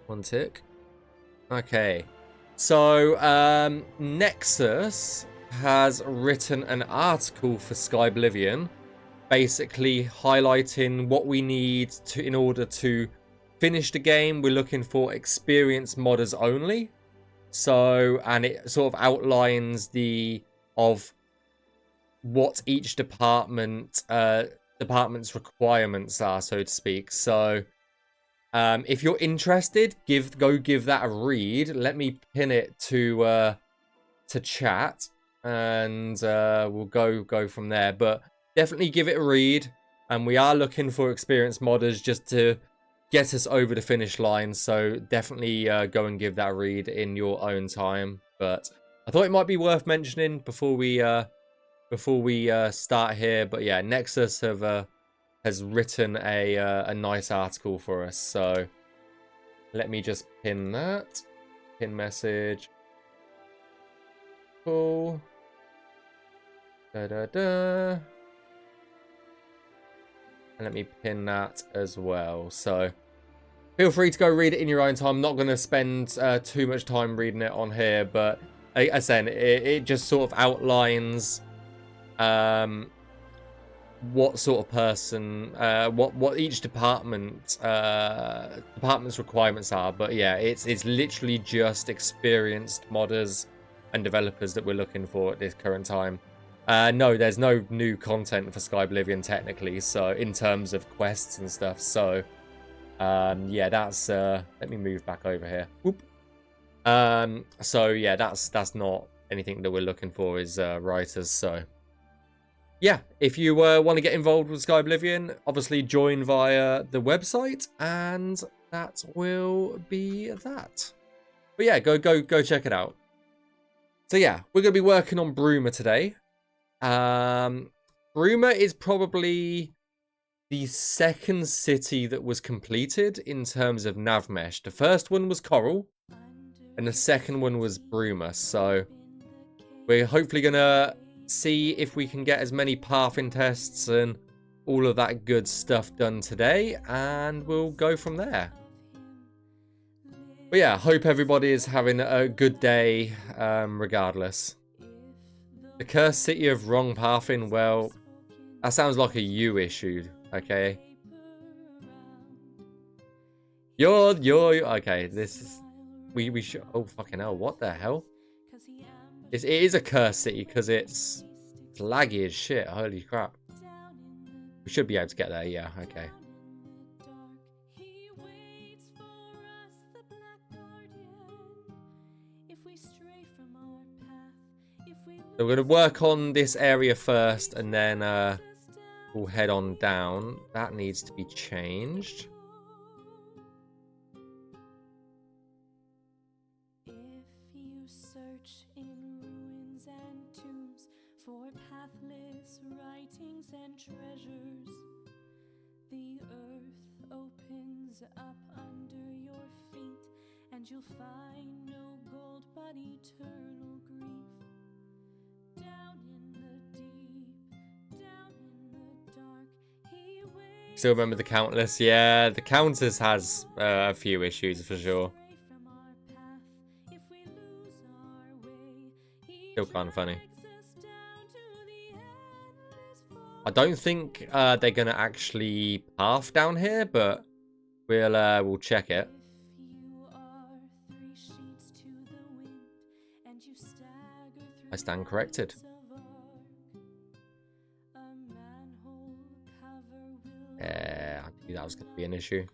One tick. Okay. So, Nexus has written an article for Skyblivion, basically highlighting what we need to in order to finish the game. We're looking for experienced modders only. So, and it sort of outlines of what each department's requirements are, so to speak. So, if you're interested, go give that a read. Let me pin it to chat, and we'll go from there. But definitely give it a read. And we are looking for experienced modders just to get us over the finish line. So definitely go and give that a read in your own time. But I thought it might be worth mentioning before we start here. But yeah, Nexus has written a nice article for us. So let me just pin that. Pin message. Cool. And let me pin that as well. So feel free to go read it in your own time. I'm not going to spend too much time reading it on here, but as I said, it just sort of outlines what sort of person, what each department's requirements are. But yeah, it's literally just experienced modders and developers that we're looking for at this current time. No, there's no new content for Skyblivion technically, so in terms of quests and stuff. So yeah, that's let me move back over here. Whoop. So yeah, that's not anything that we're looking for as writers. So yeah, if you want to get involved with Skyblivion, obviously join via the website, and that will be that. But yeah, go check it out. So yeah, we're going to be working on Bruma today. Bruma is probably the second city that was completed in terms of Navmesh. The first one was Coral, and the second one was Bruma. So we're hopefully going to see if we can get as many pathing tests and all of that good stuff done today, and we'll go from there. But yeah, hope everybody is having a good day regardless. The cursed city of wrong pathing, well, that sounds like a you issue, okay? You're okay, this is we should, oh fucking hell, what the hell? It is a cursed city because it's laggy as shit, holy crap. We should be able to get there, yeah, okay. So we're going to work on this area first, and then we'll head on down. That needs to be changed. If you search in ruins and tombs for pathless writings and treasures, the earth opens up under your feet, and you'll find no gold but eternal grief. Down in the deep, down in the dark, he waits. Still remember the Countless? Yeah, the Countess has a few issues for sure. Still kind of funny. I don't think they're gonna actually path down here, but we'll check it. I stand corrected. Yeah, I knew that was going to be an issue.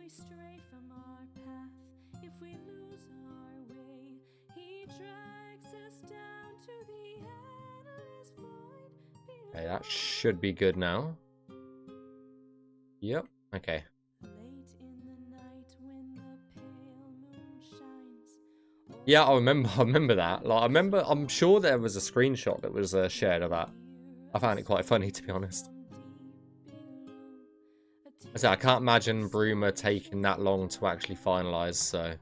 Stray from our path, if we lose our way, he drags us down to the endless void. Okay, that should be good now. Yep, okay. Late in the night when the pale moon shines. Yeah, I remember that. Like, I'm sure there was a screenshot that was shared of that. I found it quite funny, to be honest. I say I can't imagine Bruma taking that long to actually finalize, so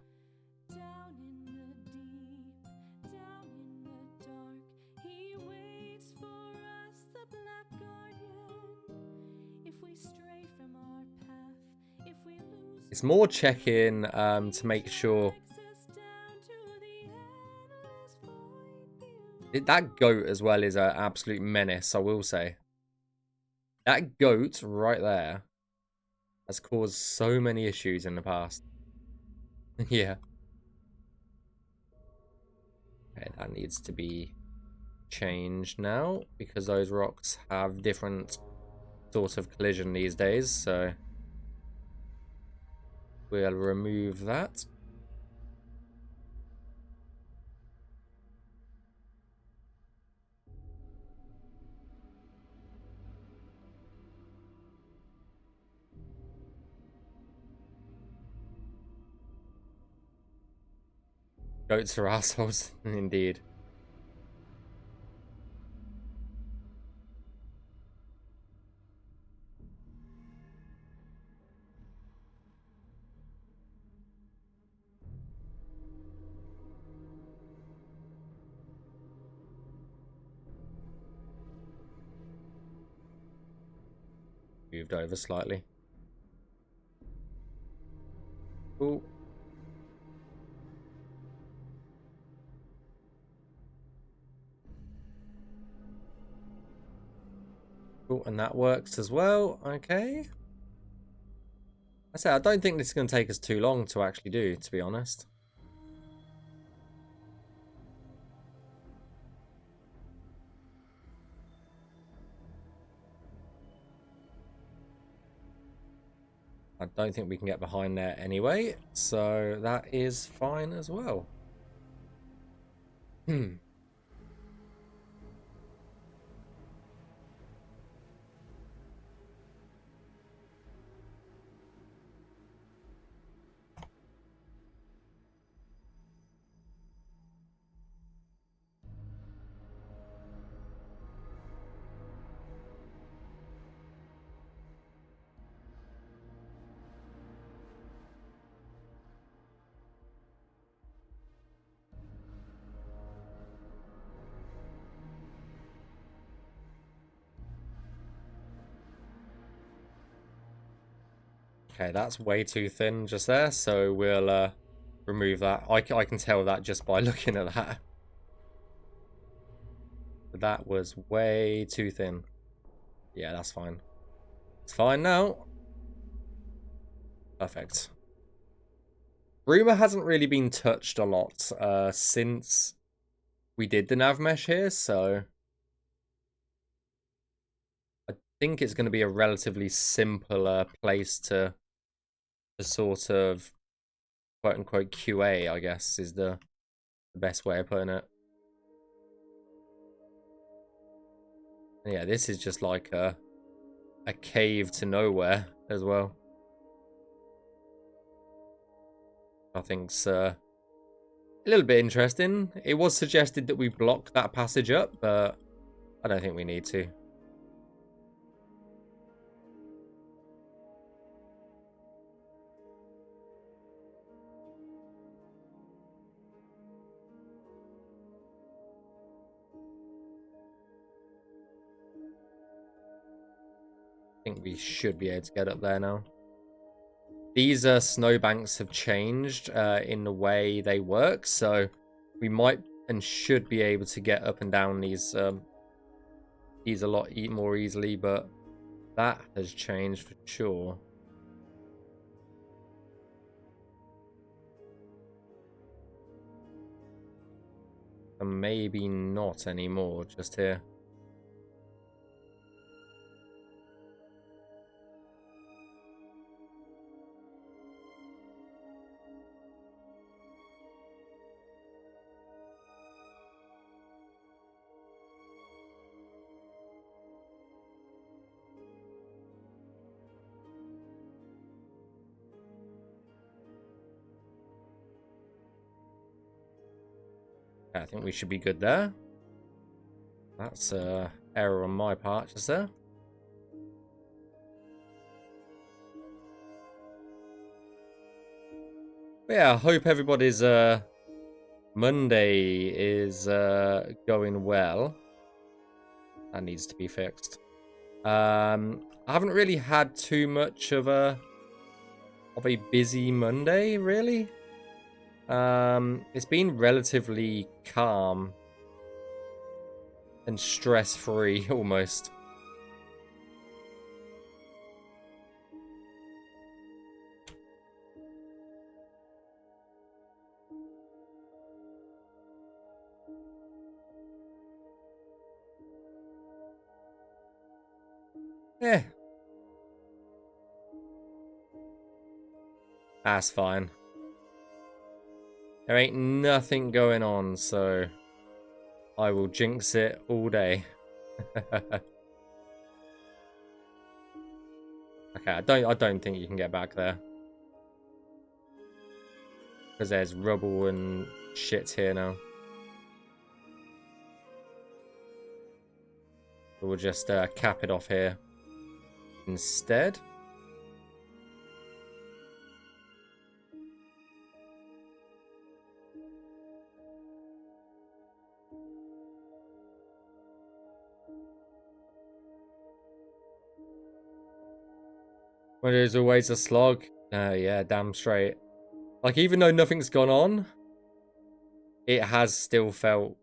It's more check-in to make sure... That goat as well is an absolute menace, I will say. That goat right there has caused so many issues in the past. Yeah. Okay, that needs to be changed now because those rocks have different sort of collision these days, so we'll remove that. Goats are assholes, indeed. Moved over slightly. Cool. Cool, and that works as well. Okay. I say I don't think this is going to take us too long to actually do, to be honest. I don't think we can get behind there anyway, so that is fine as well. Okay, that's way too thin just there, so we'll remove that. I can tell that just by looking at that. That was way too thin. Yeah, that's fine. It's fine now. Perfect. Bruma hasn't really been touched a lot since we did the nav mesh here, so I think it's going to be a relatively simpler place to sort of quote-unquote QA, I guess, is the best way of putting it. Yeah, this is just like a cave to nowhere as well. I think's a little bit interesting. It was suggested that we block that passage up, but I don't think we need to. I think we should be able to get up there now. These snowbanks have changed in the way they work, so we might and should be able to get up and down these a lot more easily, but that has changed for sure. And maybe not anymore, just here. I think we should be good there. That's an error on my part, just there. But yeah, I hope everybody's Monday is going well. That needs to be fixed. I haven't really had too much of a of a busy Monday, really. It's been relatively calm and stress-free, almost. Eh. That's fine. There ain't nothing going on, so I will jinx it all day. Okay, I don't think you can get back there. Because there's rubble and shit here now. We'll just cap it off here instead. But there's always a slog. Yeah, damn straight. Like, even though nothing's gone on, it has still felt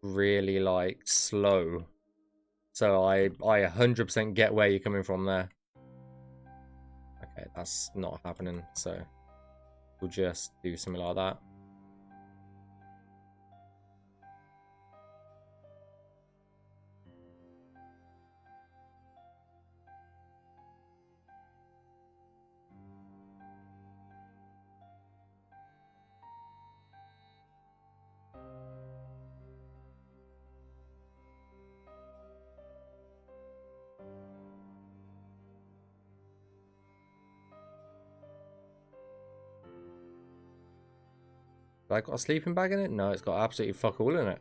really, like, slow. So I 100% get where you're coming from there. Okay, that's not happening, so we'll just do something like that. Have I got a sleeping bag in it? No, it's got absolutely fuck all in it.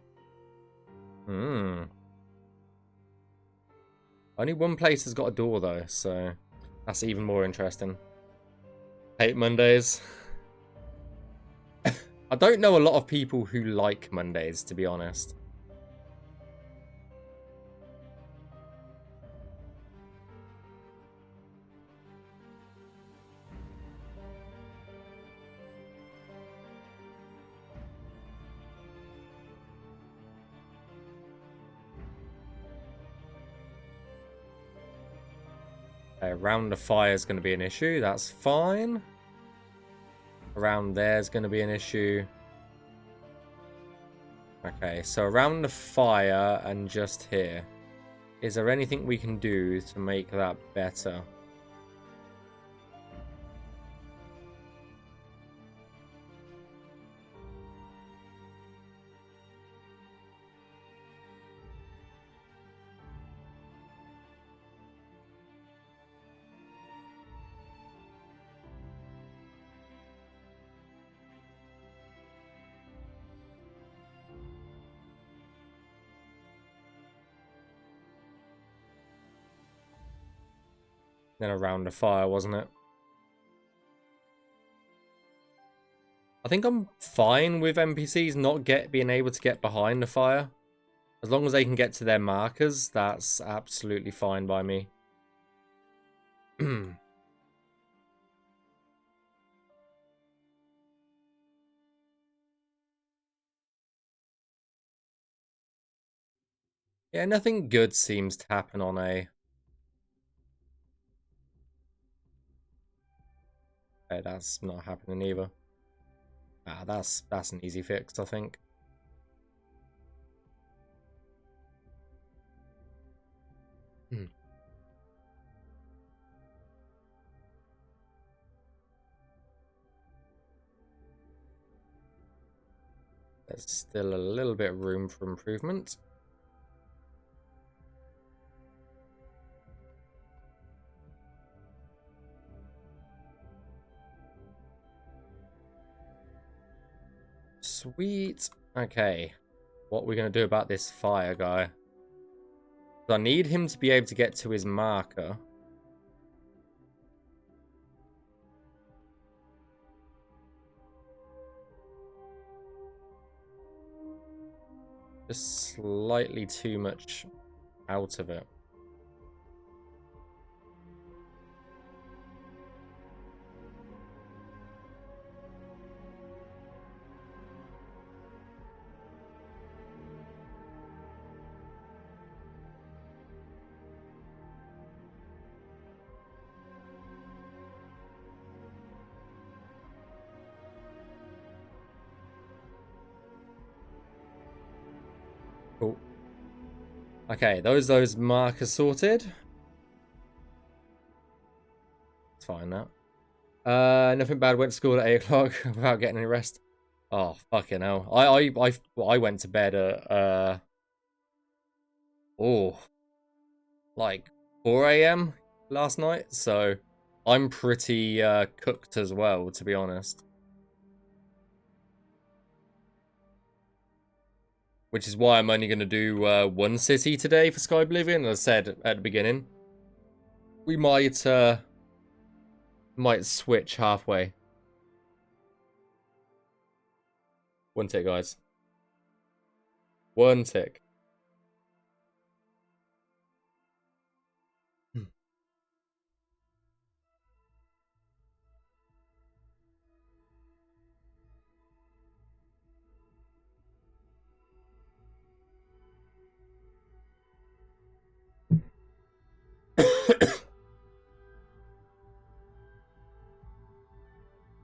Only one place has got a door, though, so that's even more interesting. Hate Mondays. I don't know a lot of people who like Mondays, to be honest. Around the fire is going to be an issue. That's fine. Around there is going to be an issue. Okay, so around the fire and just here. Is there anything we can do to make that better? Then around the fire, wasn't it? I think I'm fine with NPCs not being able to get behind the fire. As long as they can get to their markers, that's absolutely fine by me. Yeah, nothing good seems to happen on A. Okay, that's not happening either. Ah, that's an easy fix, I think. There's still a little bit of room for improvement. Sweet. Okay. What are we going to do about this fire guy? I need him to be able to get to his marker. Just slightly too much out of it. Cool. Okay, those markers sorted. It's fine now. Nothing bad. Went to school at 8 o'clock without getting any rest. Oh, fucking hell. I went to bed at, oh, like 4 a.m. last night, so I'm pretty cooked as well, to be honest. Which is why I'm only going to do one city today for Skyblivion. As I said at the beginning, we might switch halfway. One tick, guys. One tick.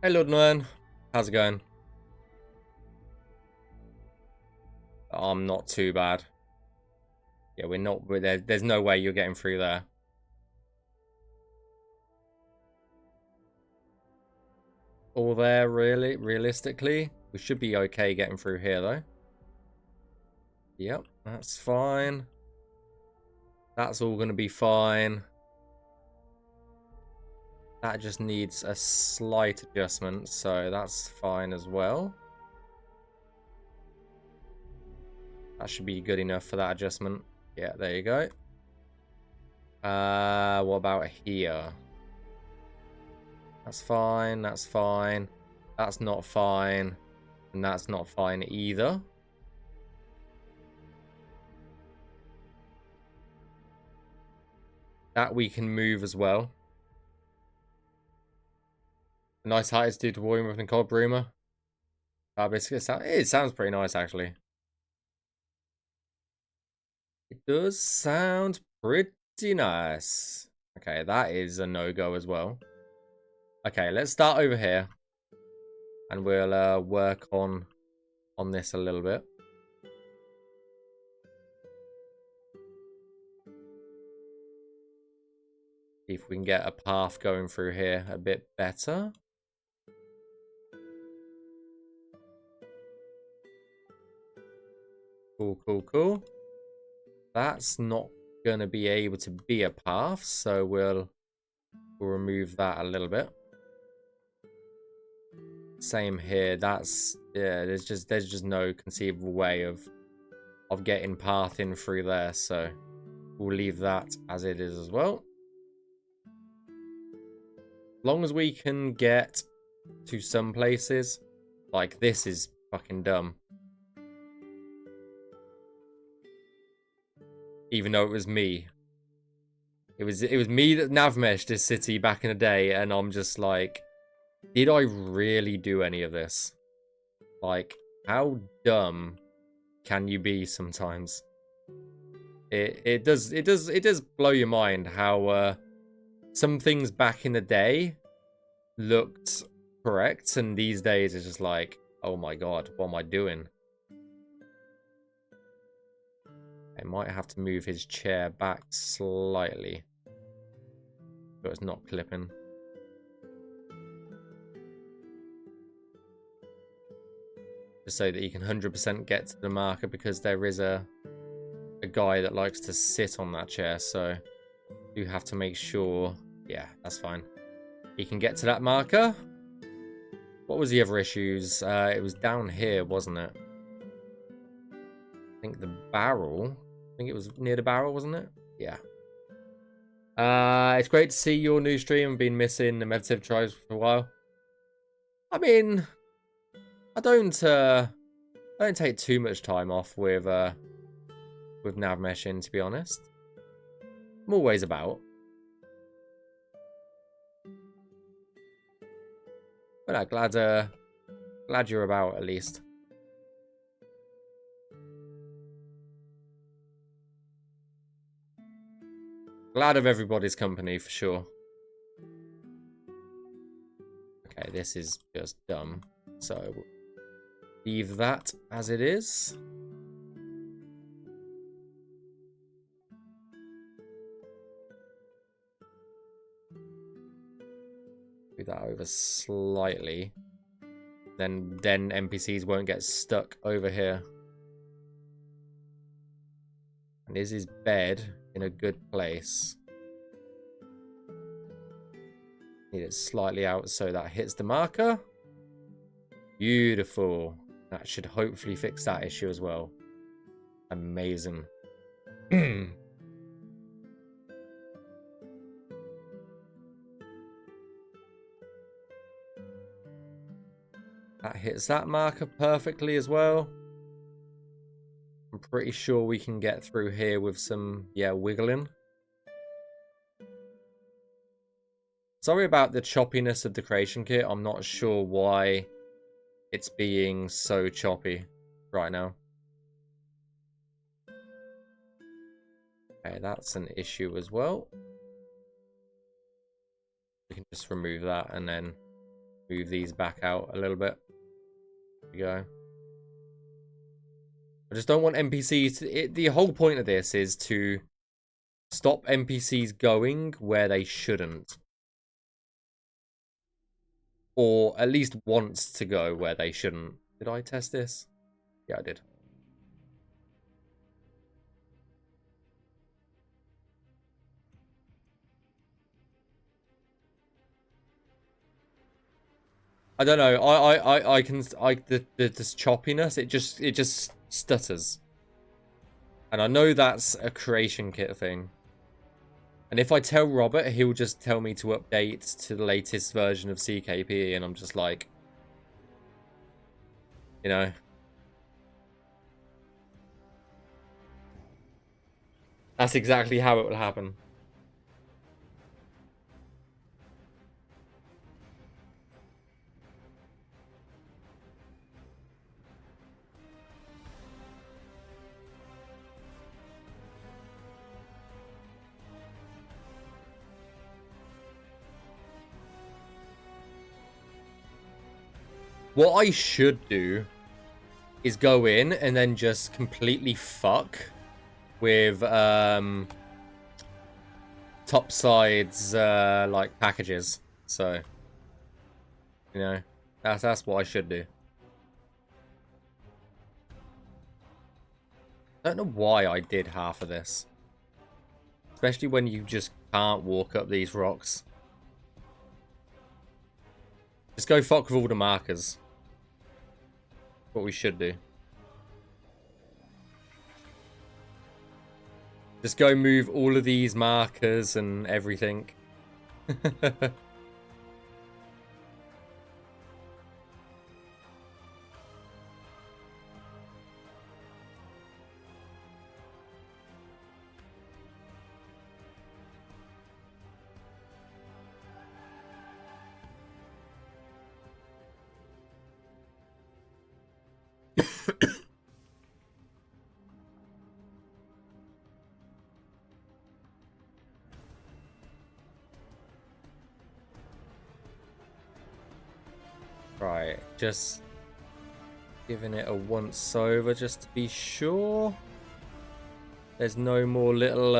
Hey, Lord Nguyen. How's it going? I'm not too bad. Yeah, we're not. There's no way you're getting through there. All there, really? Realistically? We should be okay getting through here, though. Yep, that's fine. That's all going to be fine. That just needs a slight adjustment, so that's fine as well. That should be good enough for that adjustment. Yeah, there you go. What about here? That's fine, that's fine. That's not fine. And that's not fine either. That we can move as well. A nice heights due to warring with Nicole Bruma. It sounds pretty nice, actually. It does sound pretty nice. Okay, that is a no-go as well. Okay, let's start over here. And we'll work on this a little bit. See if we can get a path going through here a bit better. Cool, cool, cool. That's not going to be able to be a path, so we'll remove that a little bit. Same here. That's there's just no conceivable way of getting path in through there, so we'll leave that as it is as well. As long as we can get to some places, like this is fucking dumb. Even though it was me. It was me that navmeshed this city back in the day, and I'm just like, did I really do any of this? Like, how dumb can you be sometimes? It does blow your mind how some things back in the day looked correct, and these days it's just like, oh my god, what am I doing? I might have to move his chair back slightly, so it's not clipping. Just so that you can 100% get to the marker, because there is a guy that likes to sit on that chair, so you have to make sure. Yeah, that's fine. He can get to that marker. What was the other issues? It was down here, wasn't it? I think the barrel. I think it was near the barrel, wasn't it? Yeah. It's great to see your new stream. I've been missing the meditative tribes for a while. I mean, I don't take too much time off with navmeshing, to be honest. I'm always about. But I'm glad you're about, at least. Glad of everybody's company, for sure. Okay, this is just dumb. So, leave that as it is. Move that over slightly. Then NPCs won't get stuck over here. And is his bed in a good place? Need it slightly out so that hits the marker. Beautiful. That should hopefully fix that issue as well. Amazing. That hits that marker perfectly as well. I'm pretty sure we can get through here with some, yeah, wiggling. Sorry about the choppiness of the creation kit. I'm not sure why it's being so choppy right now. Okay, that's an issue as well. We can just remove that and then move these back out a little bit. There we go. I just don't want NPCs to... the whole point of this is to stop NPCs going where they shouldn't. Or at least wants to go where they shouldn't. Did I test this? Yeah, I did. I don't know. I can this choppiness. It just stutters. And I know that's a creation kit thing. And if I tell Robert, he'll just tell me to update to the latest version of CKP, and I'm just like, you know. That's exactly how it will happen. What I should do is go in and then just completely fuck with topsides like packages. So, you know, that's what I should do. I don't know why I did half of this. Especially when you just can't walk up these rocks. Just go fuck with all the markers. What we should do. Just go move all of these markers and everything. Right, just giving it a once over just to be sure. There's no more little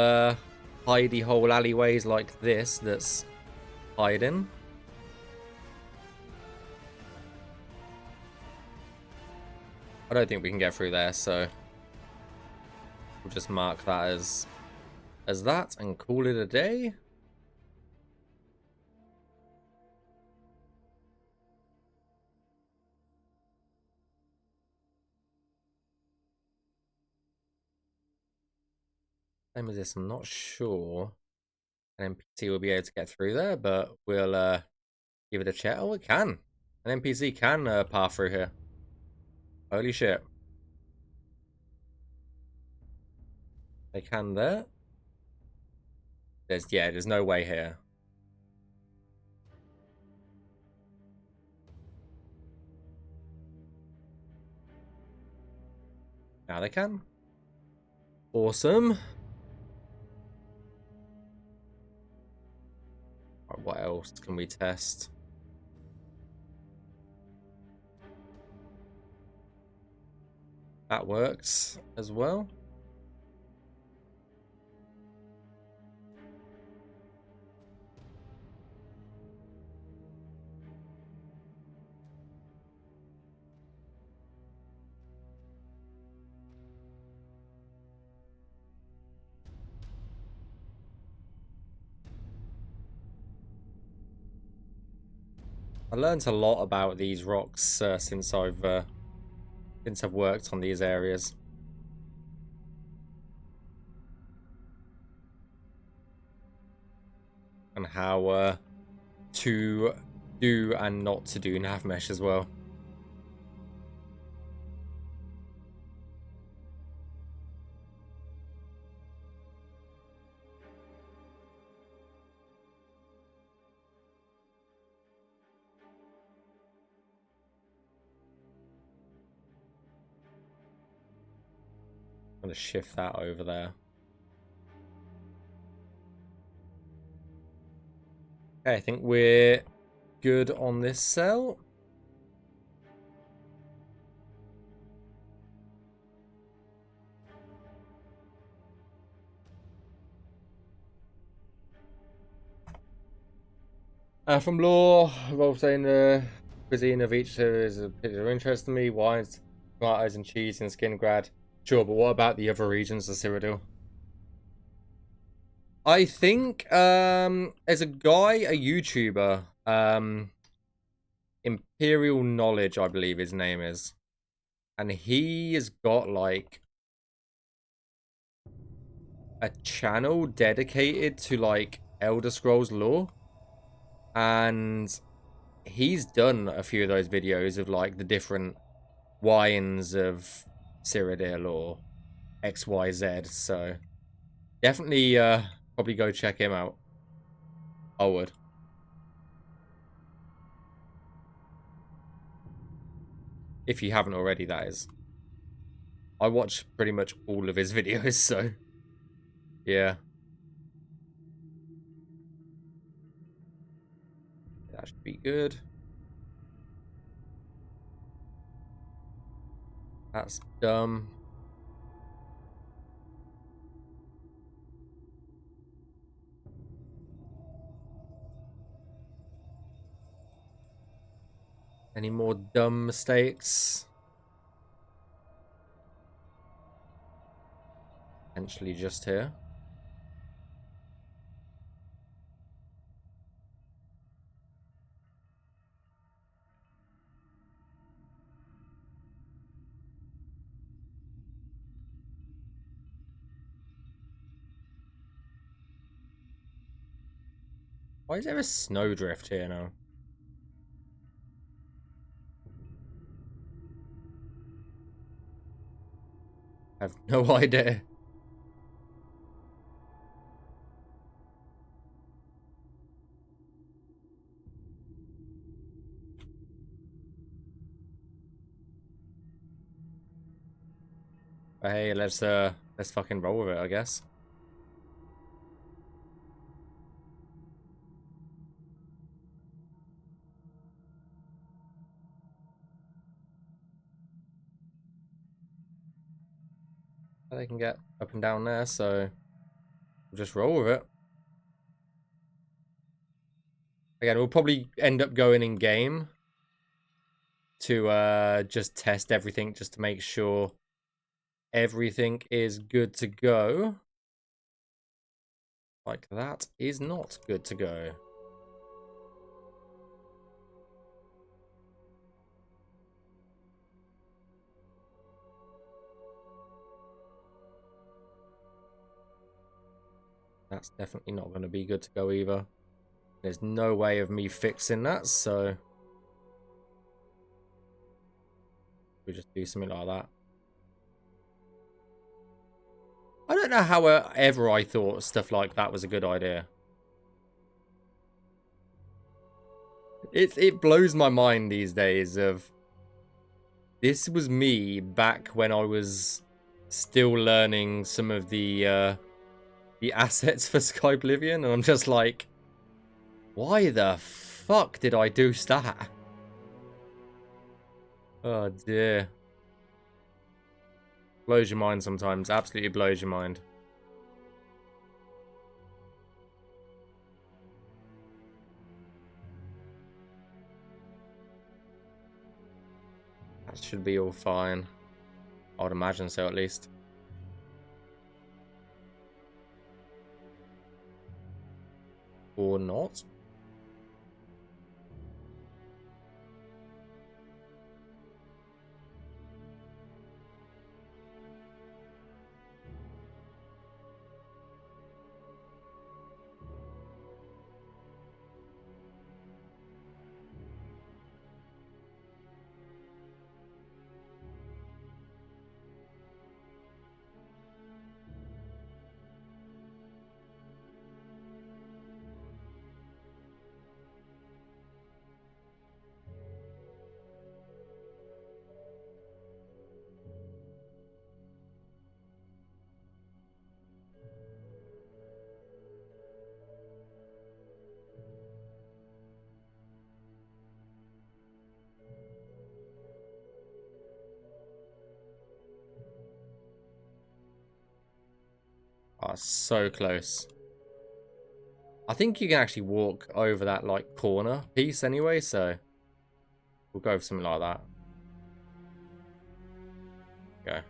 hidey hole alleyways like this that's hiding. I don't think we can get through there, so we'll just mark that as that and call it a day. Same as this, I'm not sure an NPC will be able to get through there, but we'll give it a check. Oh, it can. An NPC can pass through here. Holy shit. They can there. There's no way here. Now they can. Awesome. Right, what else can we test? That works as well. I learned a lot about these rocks since I've worked on these areas. And how to do and not to do nav mesh as well. I'm going to shift that over there. Okay, I think we're good on this cell. From lore, Rolf saying the cuisine of each is a bit of interest to me. Wines, tomatoes, and cheese in Skingrad. Sure, but what about the other regions of Cyrodiil? I think there's a guy, a YouTuber, Imperial Knowledge, I believe his name is, and he has got like a channel dedicated to like Elder Scrolls lore, and he's done a few of those videos of like the different wines of Cyrodiil or XYZ. So definitely probably go check him out. I would. If you haven't already, that is. I watch pretty much all of his videos, so yeah. That should be good. That's dumb. Any more dumb mistakes? Potentially just here. Why is there a snowdrift here now? I have no idea. But hey, let's fucking roll with it, I guess. They can get up and down there, so we'll just roll with it. Again, we'll probably end up going in game to just test everything, just to make sure everything is good to go. Like that is not good to go. That's definitely not going to be good to go either. There's no way of me fixing that, so we just do something like that. I don't know how ever I thought stuff like that was a good idea. It blows my mind these days of this was me back when I was still learning some of the assets for Skyblivion, and I'm just like, why the fuck did I do that? Oh dear. Blows your mind sometimes. Absolutely blows your mind. That should be all fine. I would imagine so, at least. Or not. Oh, so close. I think you can actually walk over that, like, corner piece anyway, so we'll go for something like that. Okay.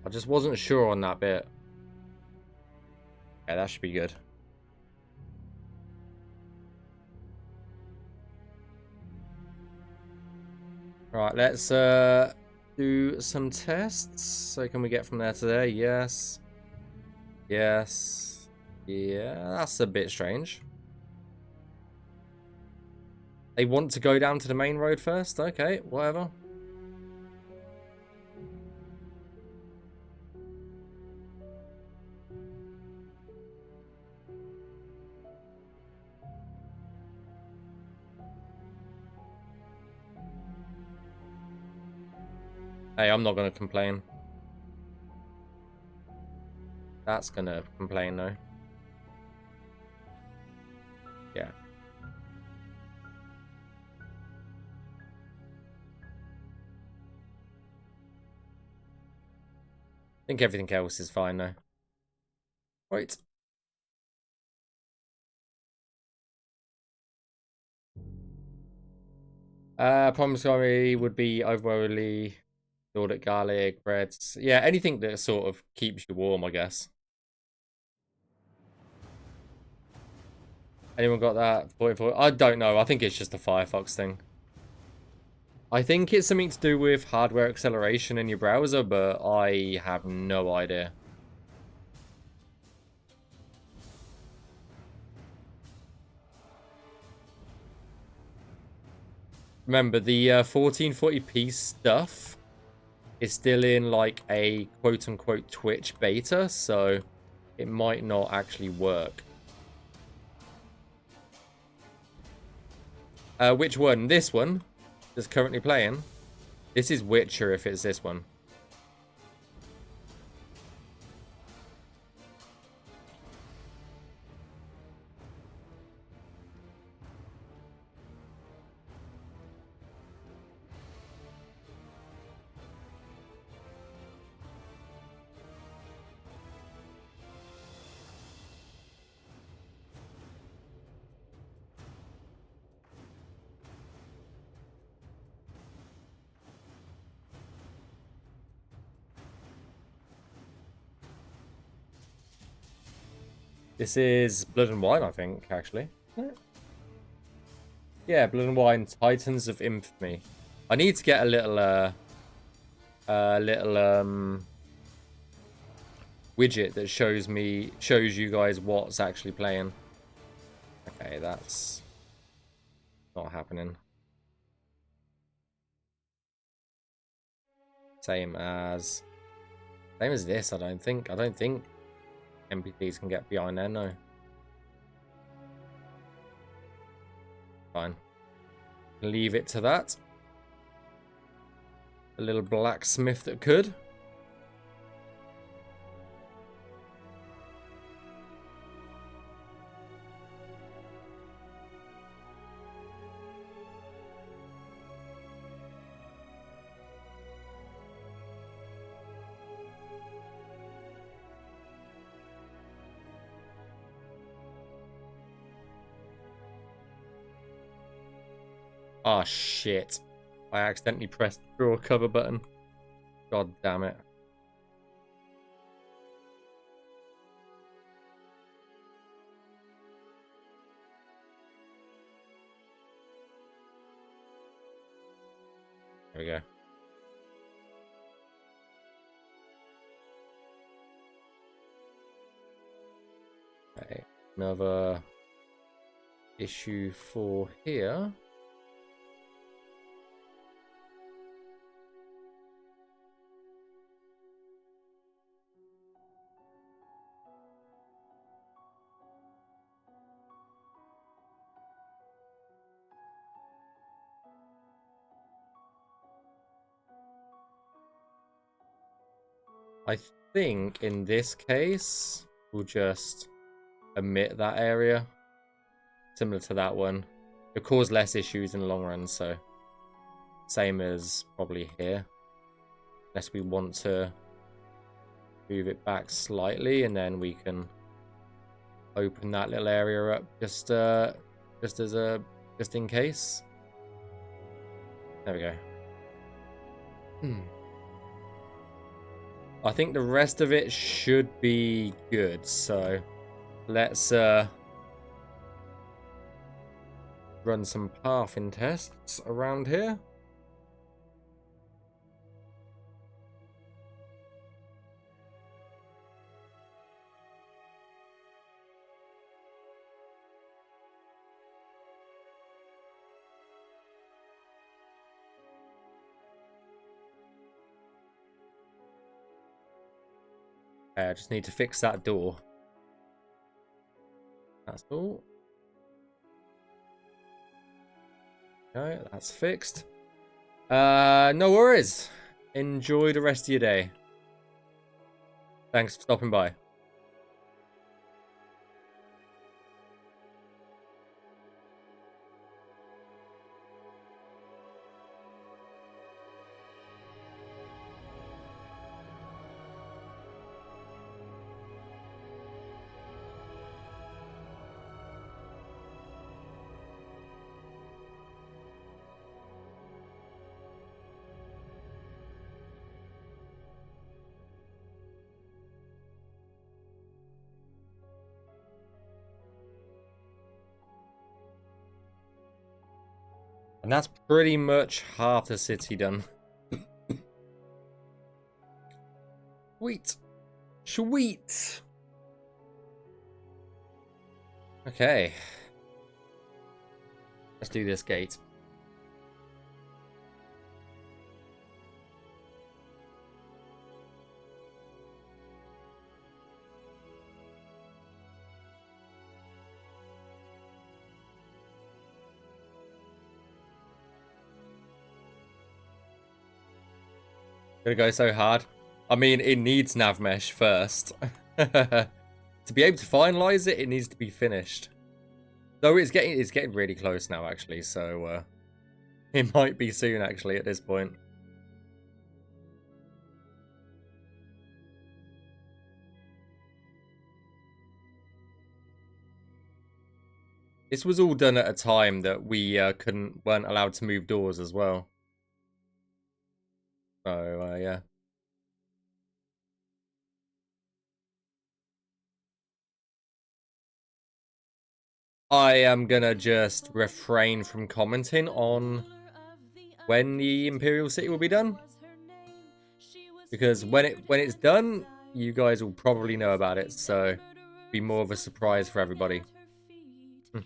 I just wasn't sure on that bit. Okay, that should be good. Right, let's do some tests. So can we get from there to there? Yes. Yes. Yeah, that's a bit strange. They want to go down to the main road first? Okay, whatever. Hey, I'm not going to complain. That's going to complain, though. Yeah. I think everything else is fine, though. Right. Promissory would be overly Nordic garlic, breads. Yeah, anything that sort of keeps you warm, I guess. Anyone got that? 44? I don't know. I think it's just a Firefox thing. I think it's something to do with hardware acceleration in your browser, but I have no idea. Remember, the 1440p stuff is still in like a quote-unquote Twitch beta, so it might not actually work. Which one? This one that's currently playing? This is Witcher if it's this one. This is Blood and Wine, I think, actually. Yeah, Blood and Wine, Titans of Infamy. I need to get a little, widget that shows you guys what's actually playing. Okay, that's not happening. Same as this, I don't think. I don't think NPCs can get behind there, no. Fine. Leave it to that. A little blacksmith that could. Oh shit. I accidentally pressed the draw cover button. God damn it. There we go. Okay, another issue for here. I think in this case, we'll just omit that area. Similar to that one. It'll cause less issues in the long run, so same as probably here. Unless we want to move it back slightly, and then we can open that little area up just in case. There we go. I think the rest of it should be good, so let's run some pathing tests around here. I just need to fix that door. That's all. Okay, that's fixed. No worries. Enjoy the rest of your day. Thanks for stopping by. And that's pretty much half the city done. Sweet. Sweet. Okay. Let's do this gate. Gonna go so hard. I mean, it needs nav mesh first. To be able to finalize it, it needs to be finished. Though it's getting really close now, actually. So it might be soon, actually, at this point. This was all done at a time that we weren't allowed to move doors as well. So yeah. I am gonna just refrain from commenting on when the Imperial City will be done, because when it's done, you guys will probably know about it. So it'll be more of a surprise for everybody. There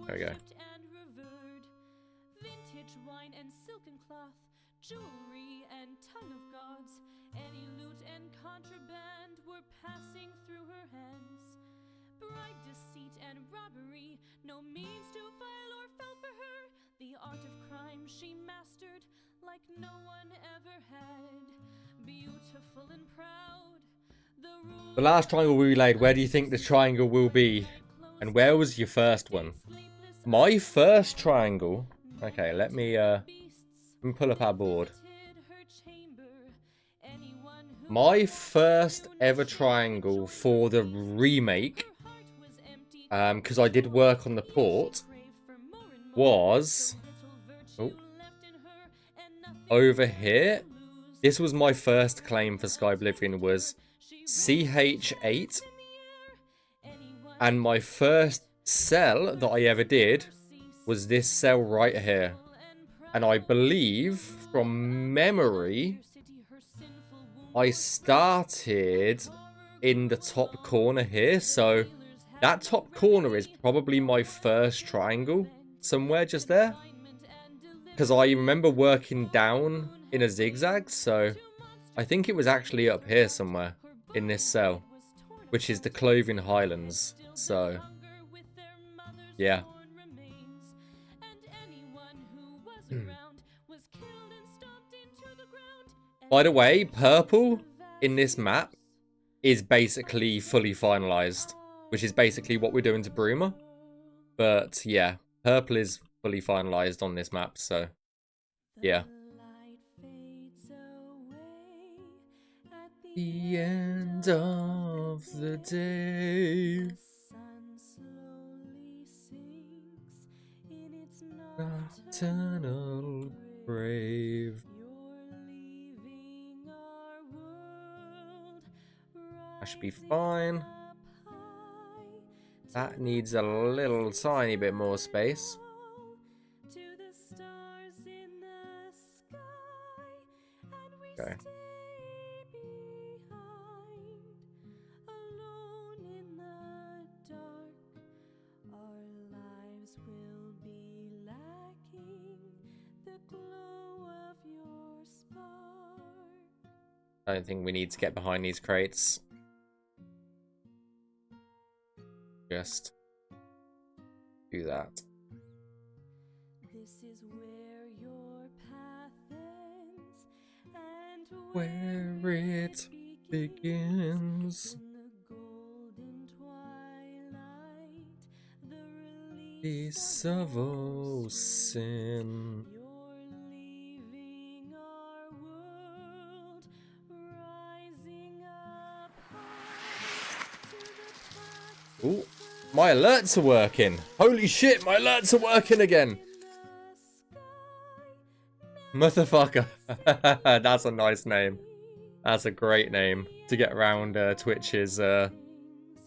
we go. Vintage wine and silken cloth, jewelry and tongue of gods, any loot and contraband were passing through her hands. Bribe, deceit, and robbery, no means too vile or fell for her. The art of crime she mastered like no one ever had. Beautiful and proud, the last triangle we laid, where do you think the triangle will be? And where was your first one? My first triangle... Okay, let me pull up our board. My first ever triangle for the remake, because I did work on the port, was over here. This was my first claim for Skyblivion, was CH8, and my first cell that I ever did was this cell right here. And I believe, from memory, I started in the top corner here. So that top corner is probably my first triangle, somewhere just there. Because I remember working down in a zigzag, so I think it was actually up here somewhere in this cell, which is the Clothing Highlands. So, yeah. By the way, purple in this map is basically fully finalized, which is basically what we're doing to Bruma. But yeah, purple is fully finalized on this map, so yeah. The end of the day. The sun slowly sinks in its Nocturnal grave. You're leaving our world. I should be fine. Up high That needs a little tiny bit more space. to the stars in the sky, and we Okay. stay behind, alone in the dark. Our lives will be lacking the glow of your spark. I don't think we need to get behind these crates. Just do that. This is where your path ends and Where it begins. in the golden twilight, the Peace of all sin. You're leaving our world, rising up high to the paths Ooh, my alerts are working. Holy shit, my alerts are working again. Motherfucker. That's a nice name. That's a great name to get around Twitch's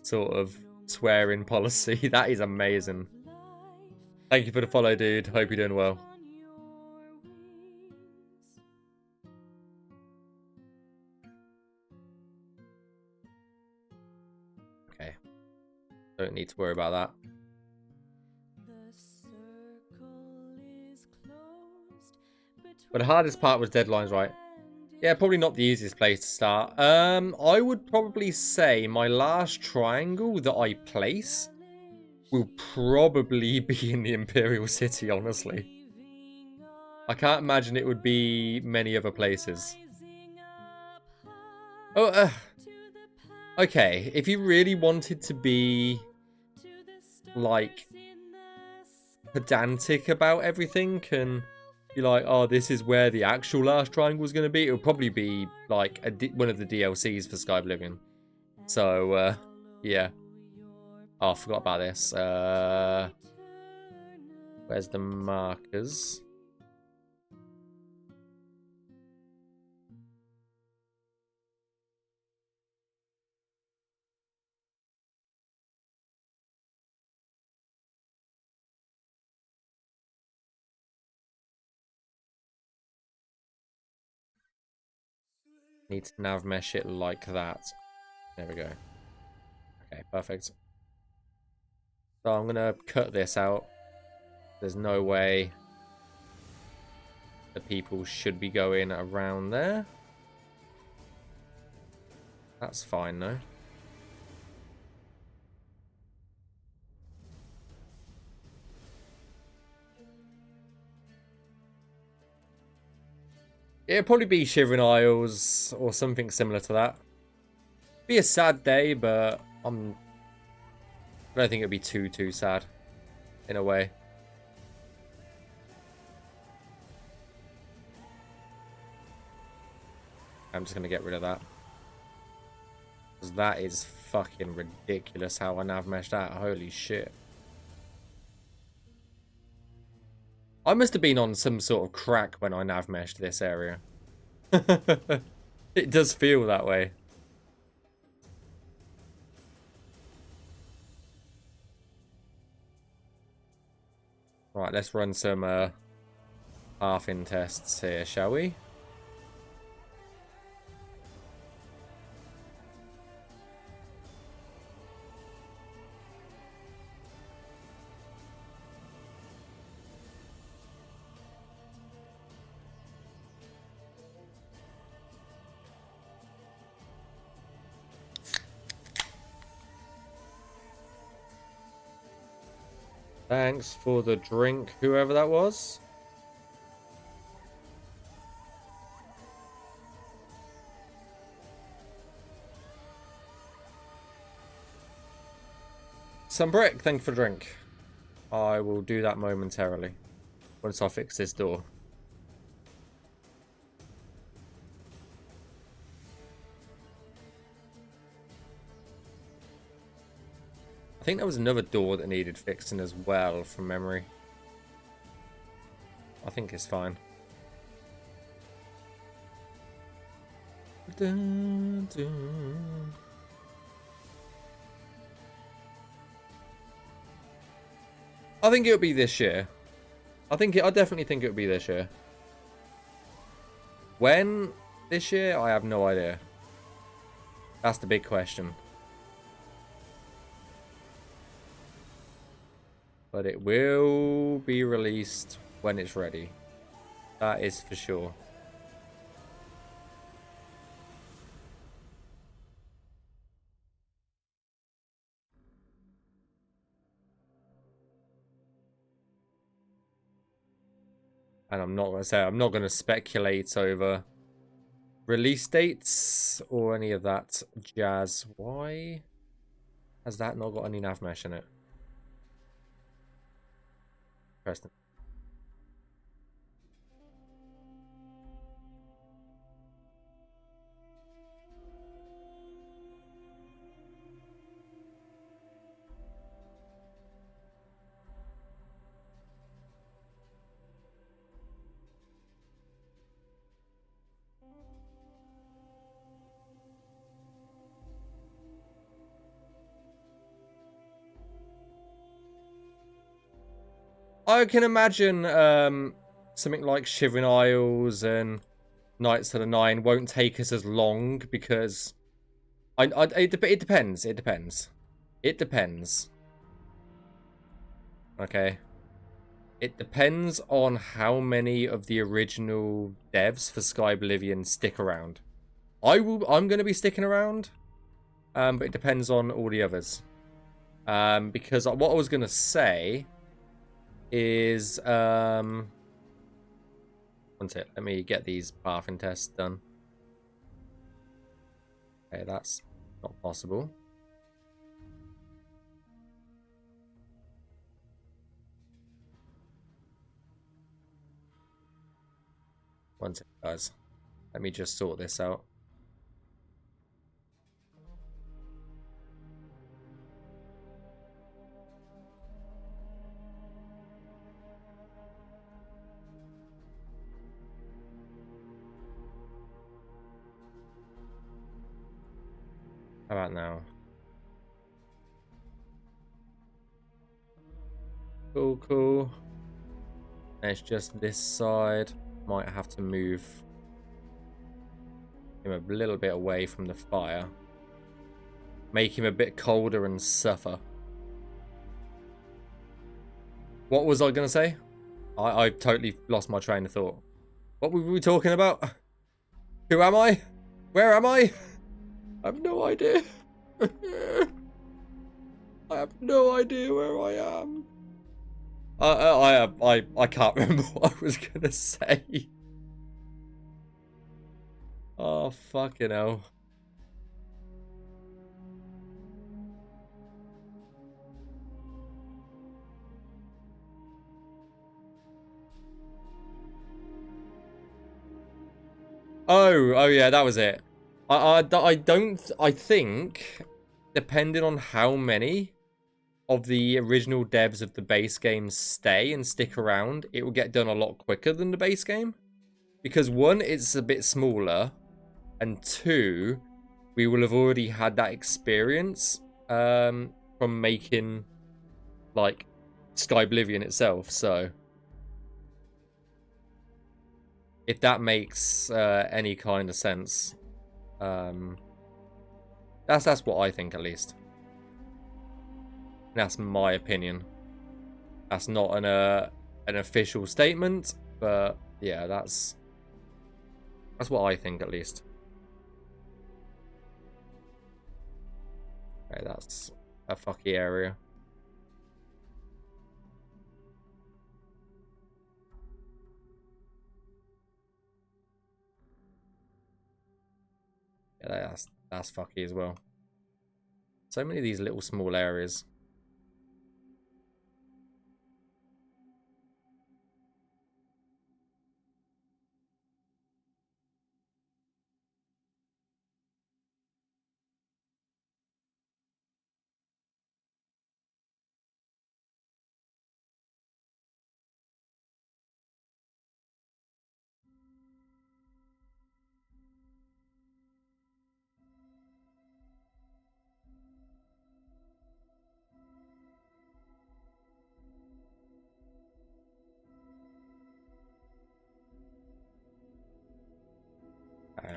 sort of swearing policy. That is amazing. Thank you for the follow, dude. Hope you're doing well. on your wings. Okay. Don't need to worry about that. The circle is closed But the hardest part was deadlines, right? Yeah, probably not the easiest place to start. I would probably say my last triangle that I place will probably be in the Imperial City, honestly. I can't imagine it would be many other places. Oh, okay. If you really wanted to be, like, pedantic about everything and be like, oh, this is where the actual last triangle is going to be, it would probably be, like, one of the DLCs for Skyblivion. So, yeah. Oh, I forgot about this. Where's the markers? Need to nav mesh it like that. There we go. Okay, perfect. So I'm going to cut this out. There's no way the people should be going around there. That's fine, though. It'll probably be Shivering Isles or something similar to that. Be a sad day, but I don't think it'll be too sad, in a way. I'm just going to get rid of that. Because that is fucking ridiculous how I nav meshed that. Holy shit. I must have been on some sort of crack when I nav meshed this area. It does feel that way. Right, let's run some half-in tests here, shall we? Thanks for the drink, whoever that was. Some brick, thank you for the drink. I will do that momentarily. Once I fix this door. I think there was another door that needed fixing as well, from memory. I think it's fine. Dun, dun. I think it'll be this year. I definitely think it'll be this year. When this year, I have no idea. That's the big question. But it will be released when it's ready. That is for sure. And I'm not going to speculate over release dates or any of that jazz. Why has that not got any nav mesh in it? Interesting. I can imagine something like Shivering Isles and Knights of the Nine won't take us as long because it depends. It depends. It depends. Okay. It depends on how many of the original devs for Skyblivion stick around. I'm going to be sticking around, but it depends on all the others. Because what I was going to say is one sec, let me get these pathing tests done. Okay, that's not possible. One sec, guys. Let me just sort this out. How about now? Cool, cool. And it's just this side. Might have to move him a little bit away from the fire. Make him a bit colder and suffer. What was I going to say? I totally lost my train of thought. What were we talking about? Who am I? Where am I? I have no idea. I have no idea where I am. I can't remember what I was gonna say. Oh fucking hell. Oh yeah, that was it. I think, depending on how many of the original devs of the base game stay and stick around, it will get done a lot quicker than the base game. Because one, it's a bit smaller, and two, we will have already had that experience from making, like, Skyblivion itself, so if that makes any kind of sense. That's what I think, at least. That's my opinion. That's not an official statement, but yeah, that's what I think, at least. Okay, that's a fucky area. Yeah, that's fucky as well. So many of these little small areas.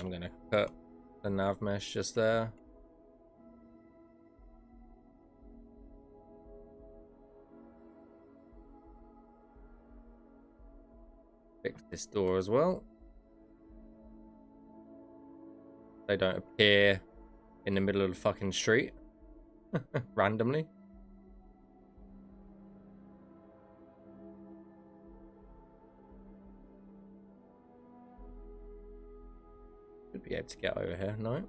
I'm going to cut the nav mesh just there. Fix this door as well. They don't appear in the middle of the fucking street randomly. Should be able to get over here, no?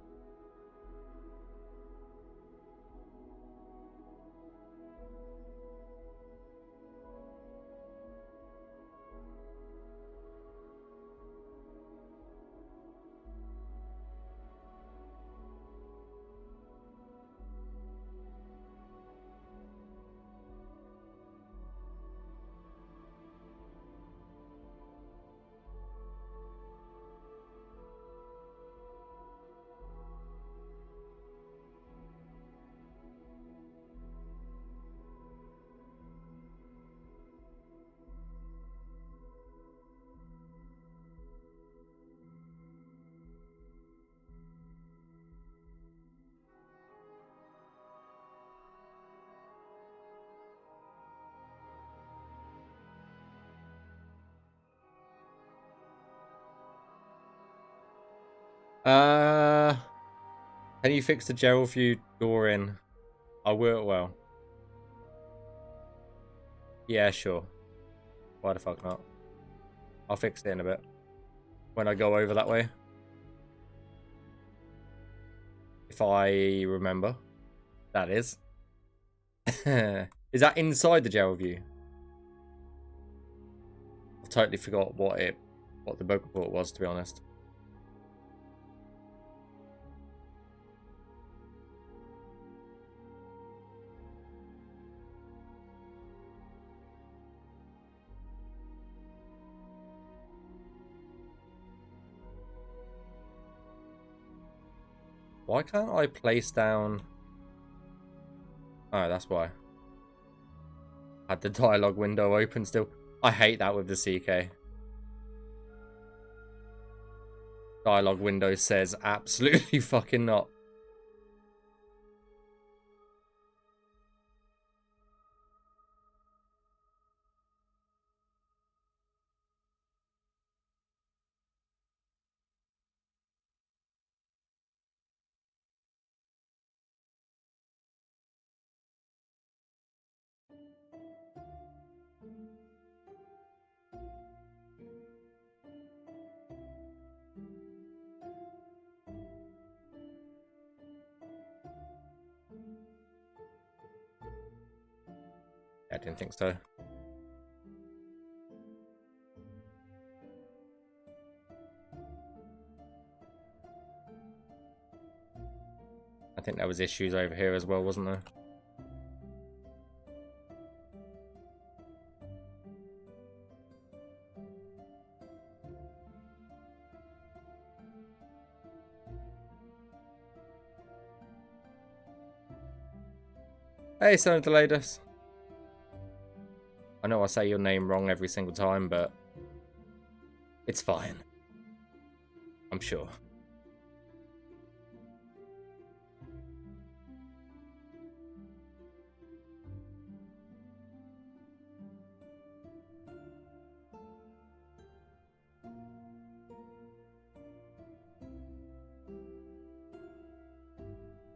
Can you fix the Gerald View door in? I will, well. Yeah, sure. Why the fuck not? I'll fix it in a bit. When I go over that way. If I remember. That is. Is that inside the Gerald View? I totally forgot what the book report was, to be honest. Why can't I place down... Oh, that's why. Had the dialogue window open still. I hate that with the CK. Dialogue window says absolutely fucking not. I didn't think so. I think there was issues over here as well, wasn't there? Hey, son of Deladus. I know I say your name wrong every single time, but it's fine. I'm sure.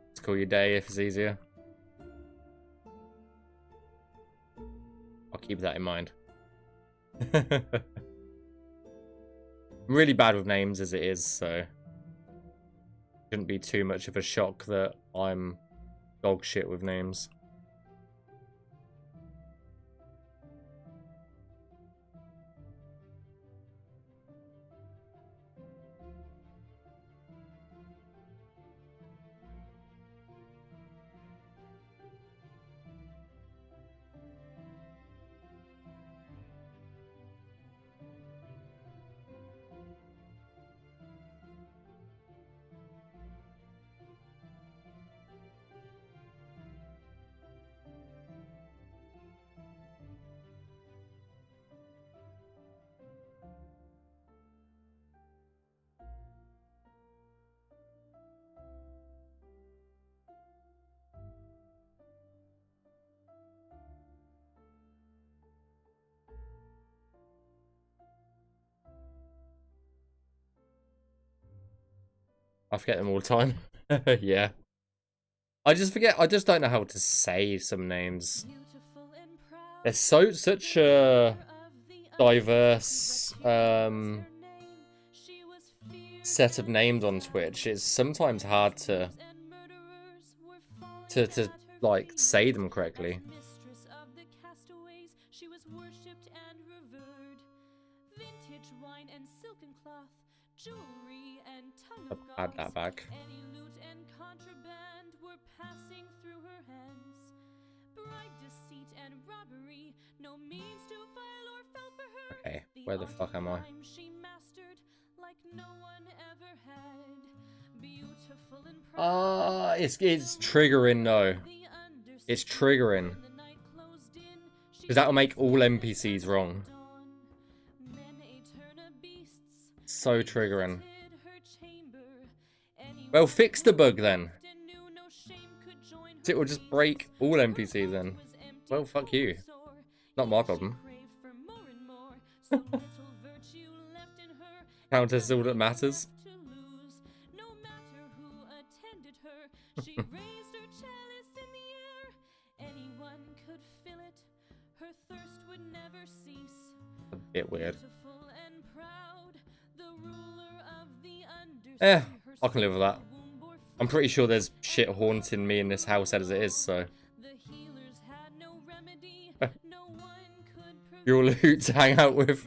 Let's call you Day if it's easier. I'll keep that in mind. I'm really bad with names as it is, so shouldn't be too much of a shock that I'm dog shit with names. I forget them all the time. Yeah. I just forget. I just don't know how to say some names. There's such a diverse set of names on Twitch. It's sometimes hard to like say them correctly. I'll add that back. Okay, where the fuck am I? It's triggering though. It's triggering. Because that'll make all NPCs wrong. So triggering. Well, fix the bug then. It will just break all NPCs then. Well, fuck you. Not my problem. Countess is all that matters. A bit weird. I can live with that. I'm pretty sure there's shit haunting me in this house as it is, so. You're all a hoot to hang out with.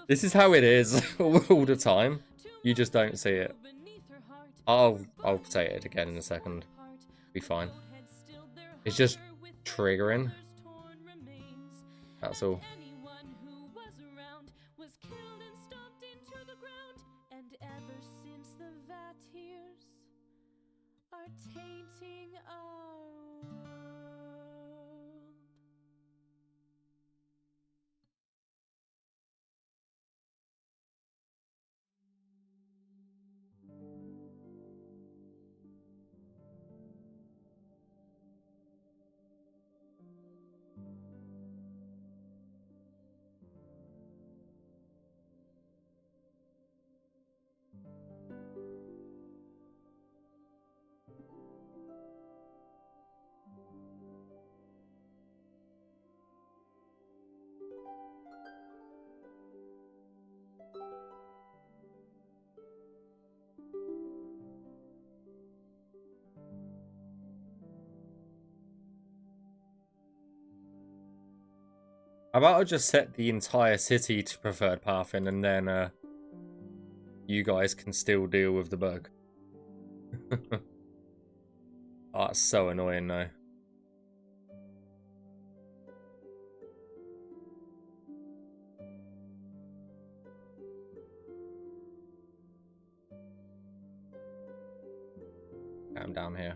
This is how it is all the time. You just don't see it. I'll say it again in a second. Be fine. It's just triggering. That's all. How about I just set the entire city to preferred pathing and then you guys can still deal with the bug. Oh, that's so annoying though. I'm down here.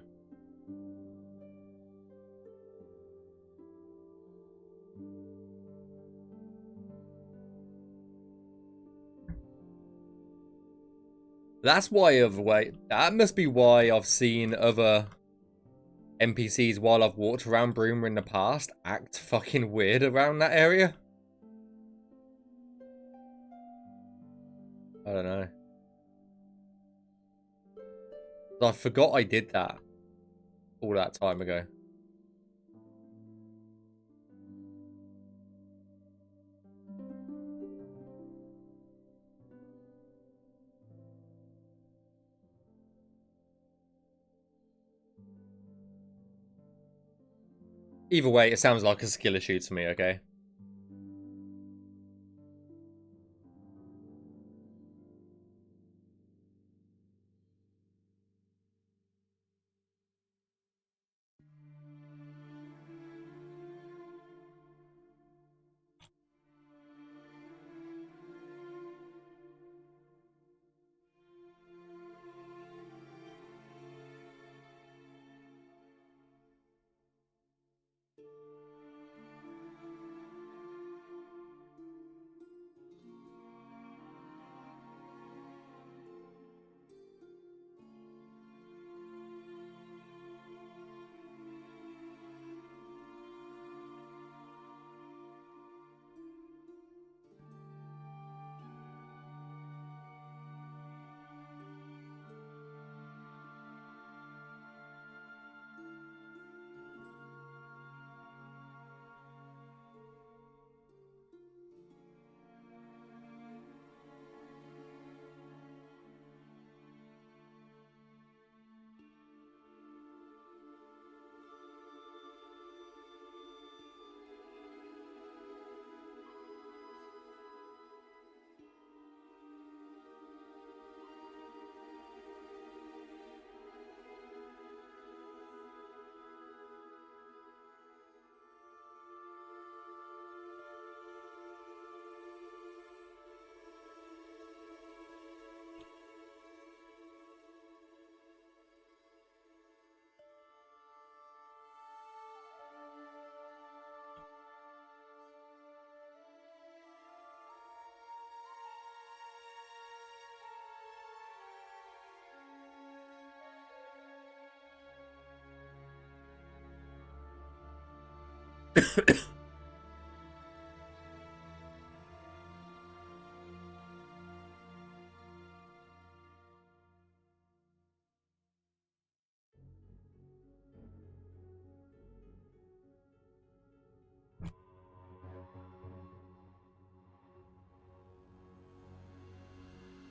That's why that must be why I've seen other NPCs while I've walked around Bruma in the past act fucking weird around that area. I don't know. I forgot I did that all that time ago. Either way, it sounds like a skill issue to me, okay?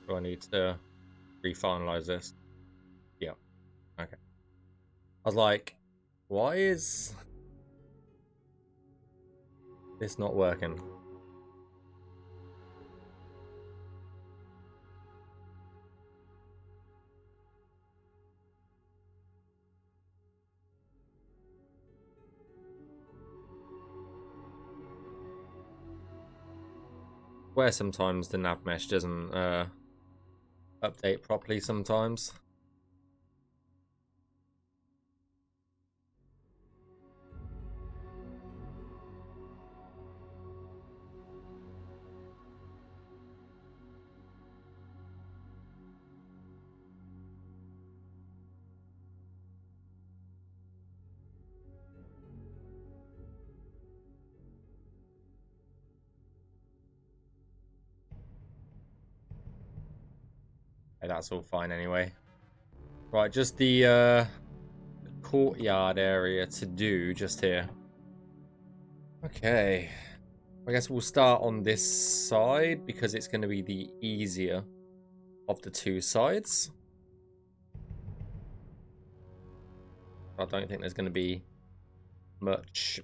Do I need to refinalize this? Yeah. Okay. I was like, why is this not working? Where sometimes the nav mesh doesn't update properly sometimes. Hey, that's all fine anyway. Right, just the courtyard area to do just here. Okay. I guess we'll start on this side because it's going to be the easier of the two sides. I don't think there's going to be much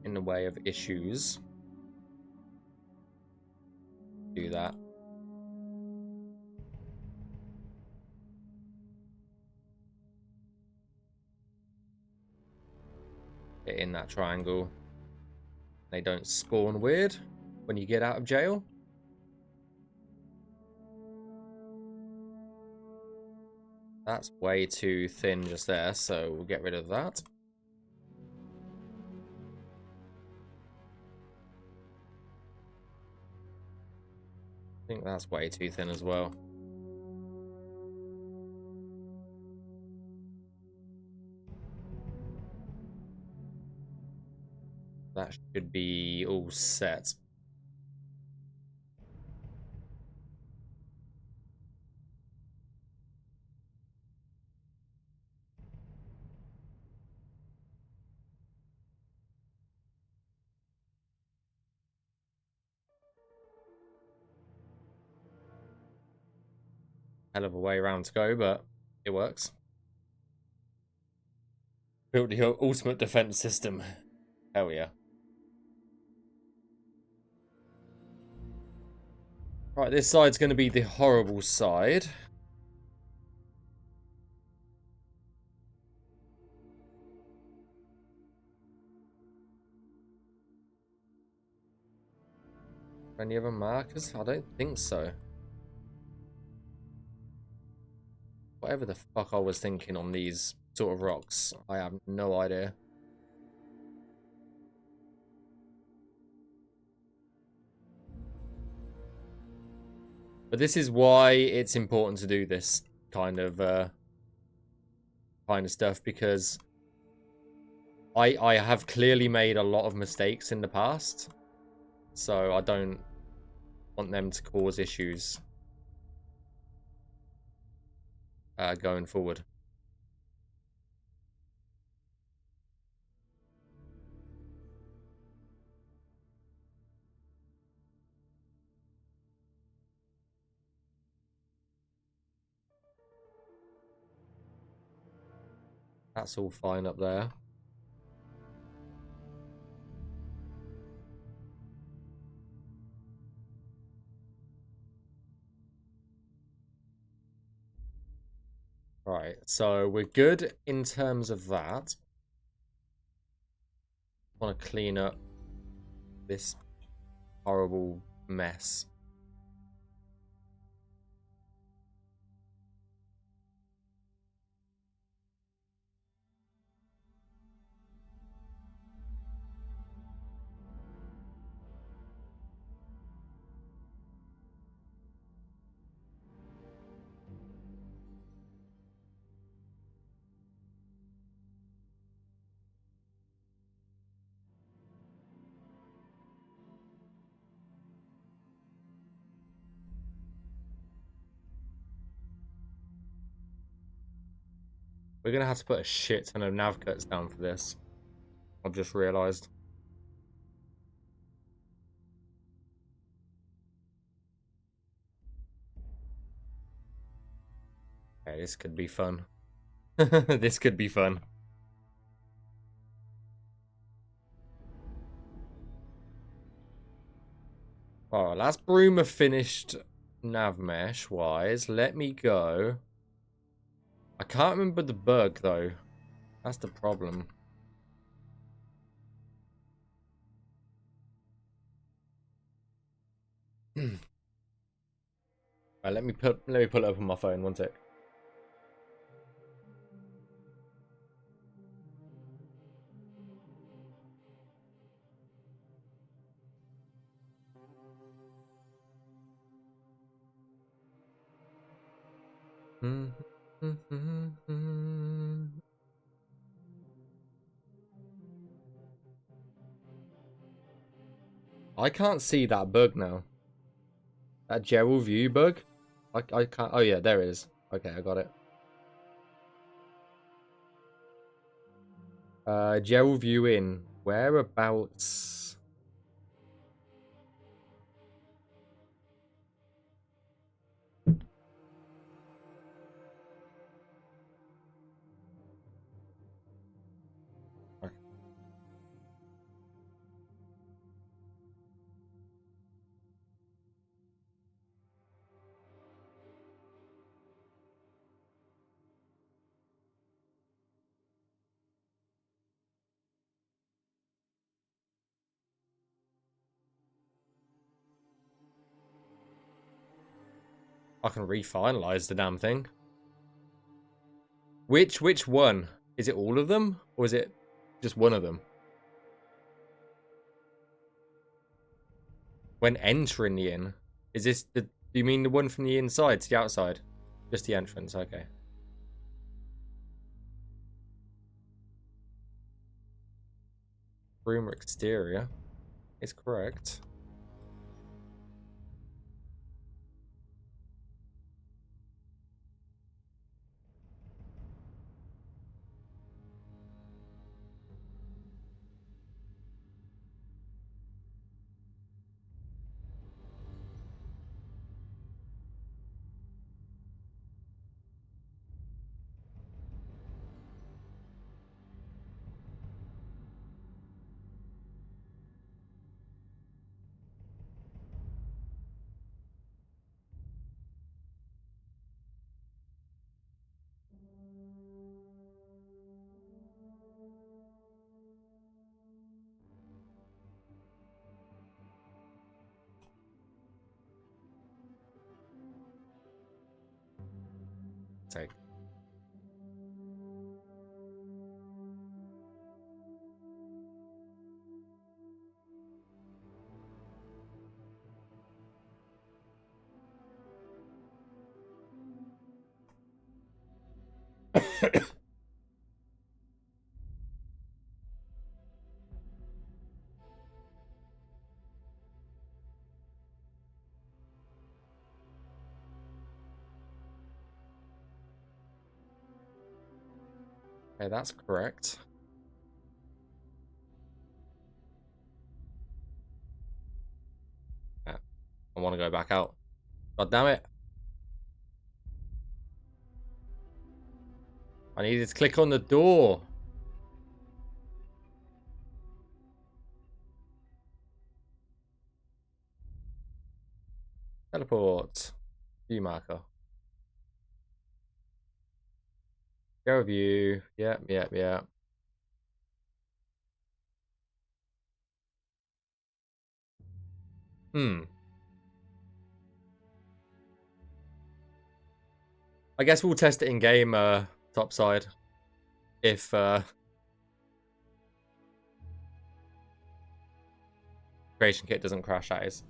in the way of issues. Do that. Get in that triangle. They don't spawn weird when you get out of jail. That's way too thin just there, so we'll get rid of that. I think that's way too thin as well. That should be all set. Hell of a way around to go, but it works. Built the ultimate defense system. Hell yeah. Right, this side's going to be the horrible side. Any other markers? I don't think so. Whatever the fuck I was thinking on these sort of rocks, I have no idea. But this is why it's important to do this kind of stuff, because I have clearly made a lot of mistakes in the past, so I don't want them to cause issues going forward. That's all fine up there. Right, so we're good in terms of that. Want to clean up this horrible mess. We're gonna have to put a shit ton of nav cuts down for this. I've just realised. Okay, this could be fun. This could be fun. Alright, that's Bruma finished nav mesh wise. Let me go. I can't remember the bug though. That's the problem. Right, let me pull it up on my phone. One sec. I can't see that bug now. That general view bug? I can't. Oh yeah, there it is. Okay, I got it. General view in. Whereabouts? I can refinalize the damn thing. Which one? Is it all of them? Or is it just one of them? When entering the inn. Is this the... Do you mean the one from the inside to the outside? Just the entrance, okay. Room exterior is correct. Take. Okay, that's correct. Yeah, I want to go back out. God damn it. I needed to click on the door. Teleport. View marker. Go view. Yep, yep, yep. I guess we'll test it in game, topside. If creation kit doesn't crash, that is.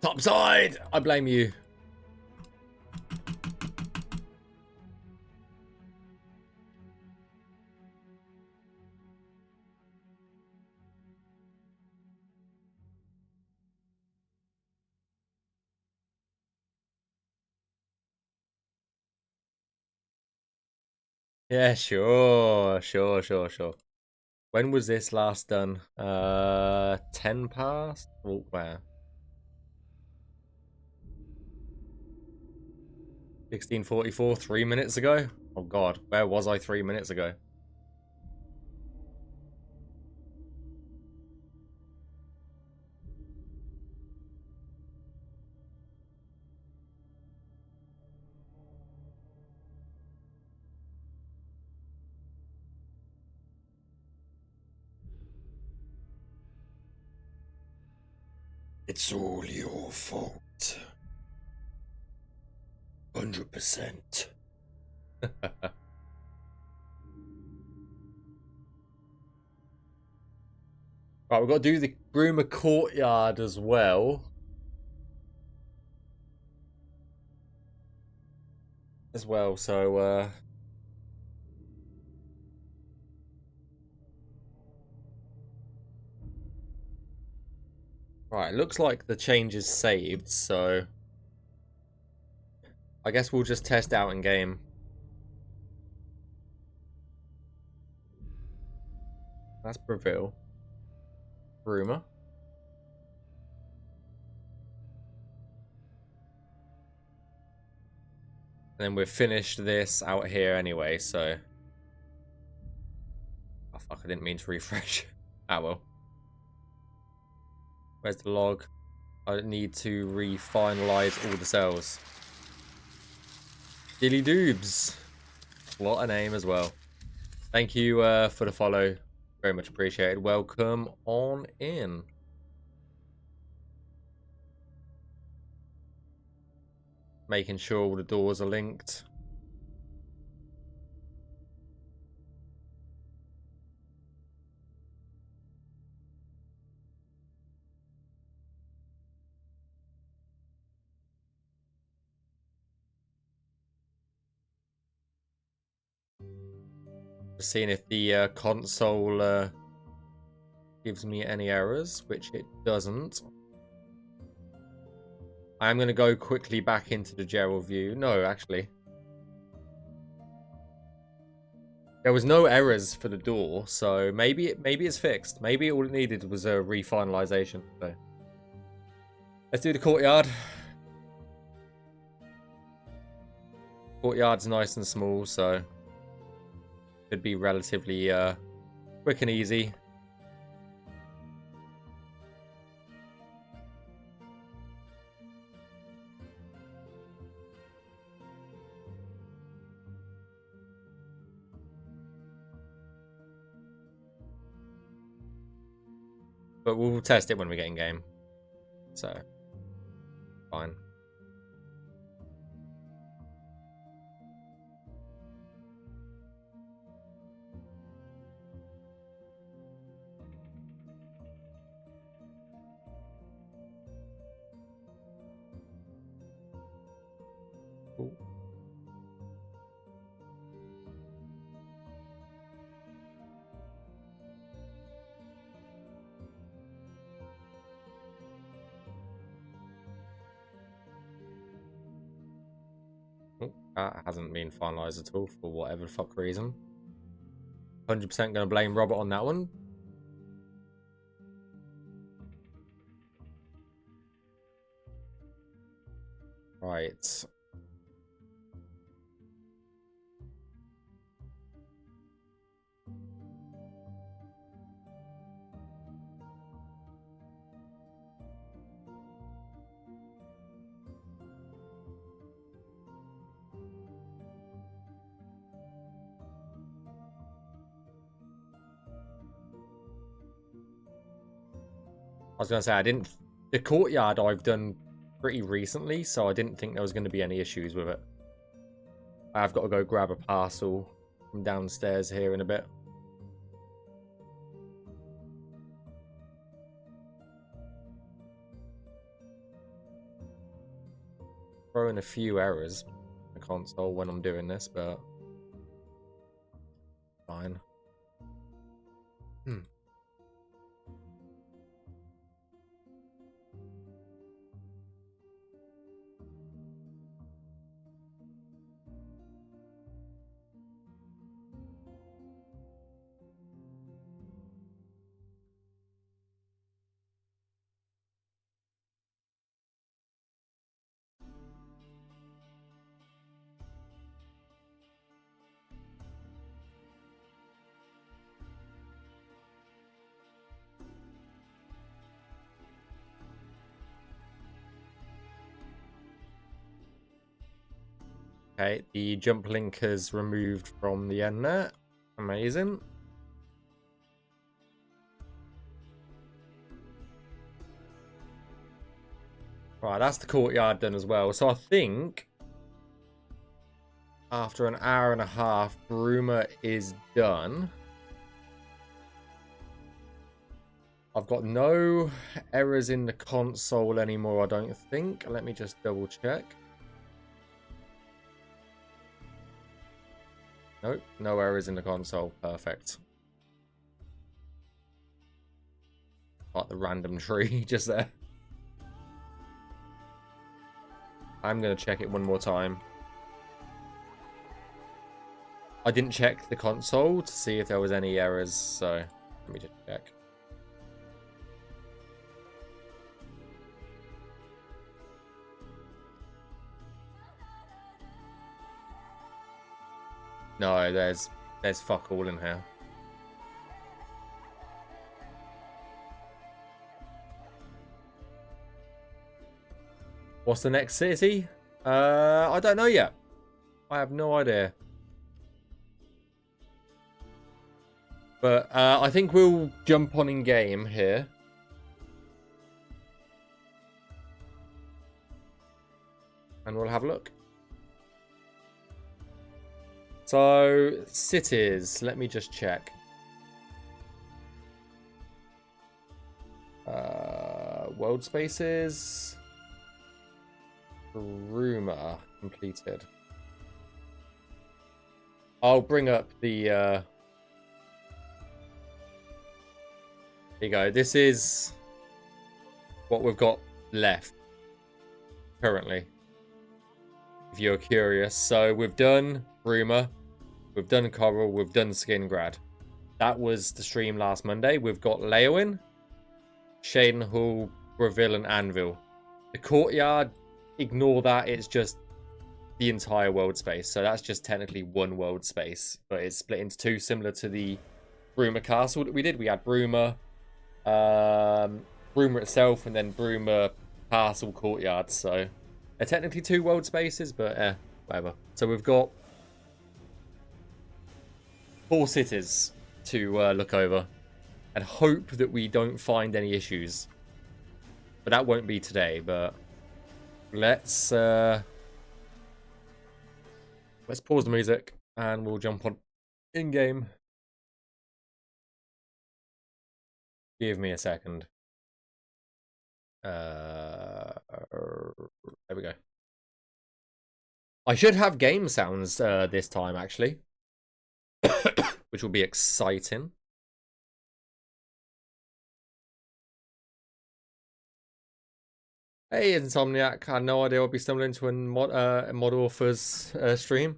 Topside! I blame you. Yeah, sure. When was this last done? 10 past? Oh, where? 1644, 3 minutes ago? Oh god, where was I 3 minutes ago? It's all your fault. 100%. Right, we've got to do the Bruma courtyard as well. So right, looks like the change is saved, so I guess we'll just test out in game. That's Breville. Bruma. And then we've finished this out here anyway, so... Oh fuck, I didn't mean to refresh. Ah well. Where's the log? I need to refinalize all the cells. Dilly Doobs. What a name as well. Thank you for the follow. Very much appreciated. Welcome on in. Making sure all the doors are linked. Just seeing if the console gives me any errors, which it doesn't. I'm going to go quickly back into the Gerald view. No, actually. There was no errors for the door, so maybe it's fixed. Maybe all it needed was a refinalization. So let's do the courtyard. Courtyard's nice and small, so should be relatively quick and easy. But we'll test it when we get in game. So, fine. Cool. Oh, that hasn't been finalized at all for whatever fuck reason. 100% going to blame Robert on that one. Right. I was going to say, the courtyard I've done pretty recently, so I didn't think there was going to be any issues with it. I've got to go grab a parcel from downstairs here in a bit. throwing a few errors on the console when I'm doing this, but fine. Okay, the jump link is removed from the end there. Amazing. Right, that's the courtyard done as well. So I think after an hour and a half, Bruma is done. I've got no errors in the console anymore, I don't think. Let me just double check. Nope, no errors in the console. Perfect. Like the random tree just there. I'm going to check it one more time. I didn't check the console to see if there was any errors, so let me just check. No, there's fuck all in here. What's the next city? I don't know yet. I have no idea. But I think we'll jump on in game here. And we'll have a look. So, cities. Let me just check. World spaces. Bruma completed. I'll bring up the... Here you go. This is what we've got left currently, if you're curious. So we've done Bruma, we've done Coral, we've done Skingrad. That was the stream last Monday. We've got Leowin, Shaden Hall, Breville, and Anvil. The courtyard, ignore that. It's just the entire world space. So that's just technically one world space, but it's split into two, similar to the Bruma Castle that we did. We had Bruma, Bruma itself, and then Bruma Castle Courtyard. So they're technically two world spaces, but whatever. So we've got 4 cities to look over and hope that we don't find any issues. But that won't be today. But let's pause the music and we'll jump on in game. Give me a second. There we go. I should have game sounds this time, actually. Which will be exciting. Hey, Insomniac. I had no idea I'd be stumbling into a mod author's stream.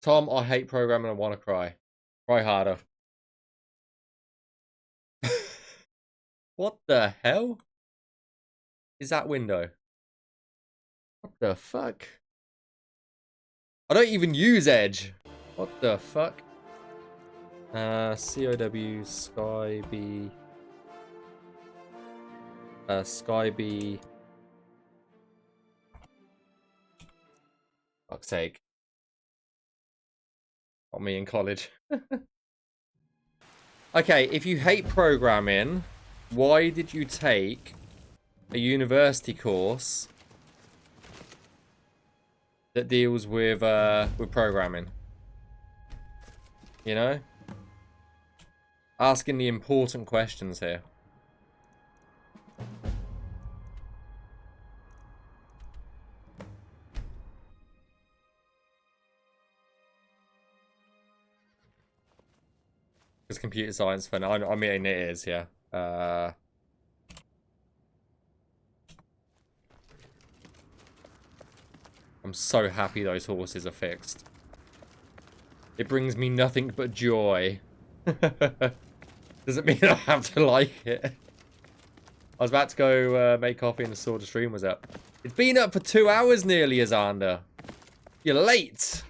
Tom, I hate programming and want to cry. Cry harder. What the hell is that window? What the fuck? I don't even use Edge. What the fuck? COW Skyb. Skyb. Fuck's sake. Not me in college. Okay, if you hate programming, why did you take a university course that deals with programming? You know? Asking the important questions here. It's computer science fun. I mean, it is, yeah. I'm so happy those horses are fixed. It brings me nothing but joy. Doesn't mean I have to like it. I was about to go make coffee and the stream was up. It's been up for 2 hours nearly, Azanda. You're late.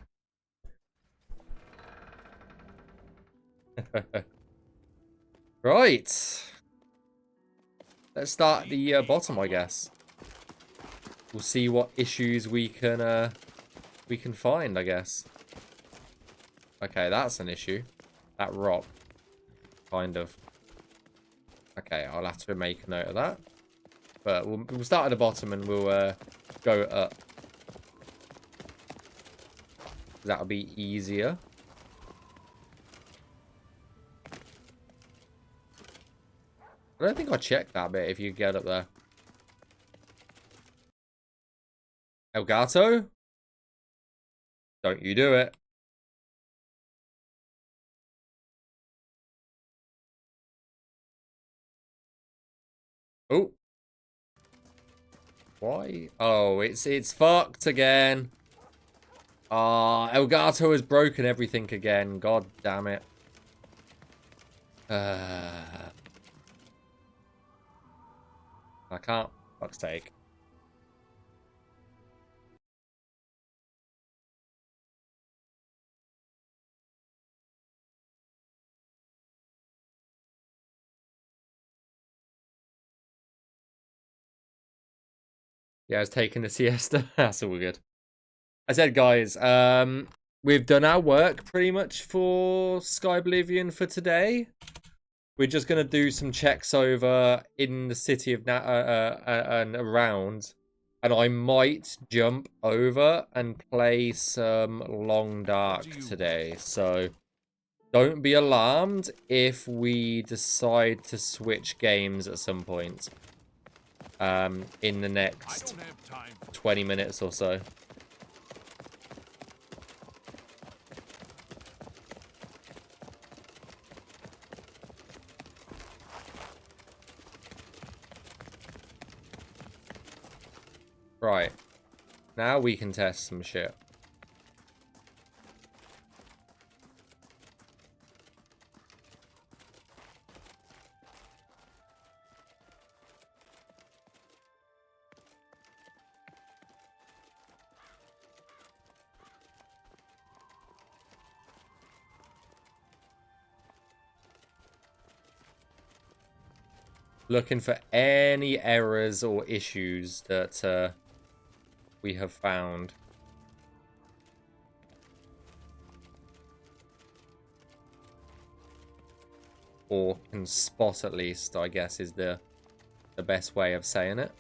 Right. Let's start at the bottom, I guess. We'll see what issues we can find, I guess. Okay, that's an issue. That rock. Kind of. Okay, I'll have to make a note of that. But we'll start at the bottom and we'll go up. That'll be easier. I don't think I checked that bit if you get up there. Elgato? Don't you do it. Oh. Why? Oh, it's fucked again. Ah, Elgato has broken everything again. God damn it. I can't. Fuck's sake. Yeah, I was taking a siesta. That's all good. I said, guys, we've done our work pretty much for Skyblivion for today. We're just going to do some checks over in the city of and around. And I might jump over and play some Long Dark today. So don't be alarmed if we decide to switch games at some point. In the next 20 minutes or so. Right. Now we can test some shit. Looking for any errors or issues that we have found. Or can spot at least, I guess, is the best way of saying it.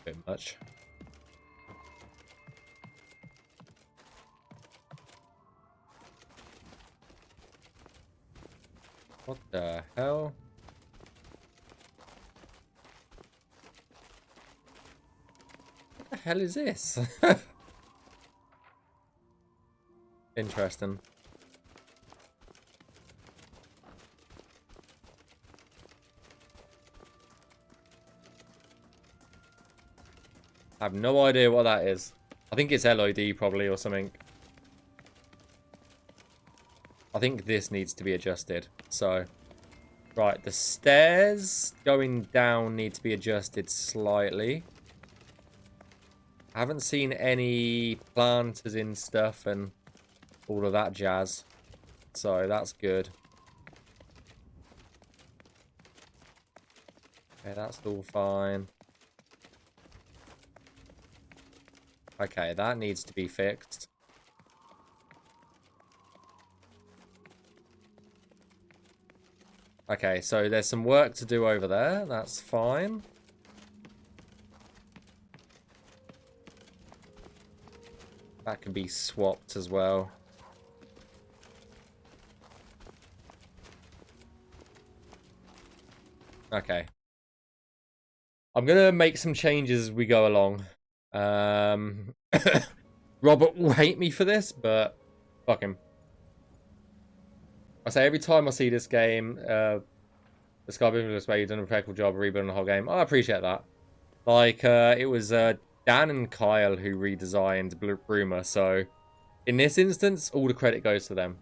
Bit much. What the hell? What the hell is this? Interesting. I have no idea what that is. I think it's LOD probably or something. I think this needs to be adjusted. So, right, the stairs going down need to be adjusted slightly. I haven't seen any planters in stuff and all of that jazz. So, that's good. Okay, that's all fine. Okay, that needs to be fixed. Okay, so there's some work to do over there. That's fine. That can be swapped as well. Okay. I'm going to make some changes as we go along. Robert will hate me for this, but fuck him. I say every time I see this game, the Skyblivion this way, you've done a impeccable job of rebuilding the whole game. I appreciate that. Like, it was Dan and Kyle who redesigned Bruma, so in this instance, all the credit goes to them.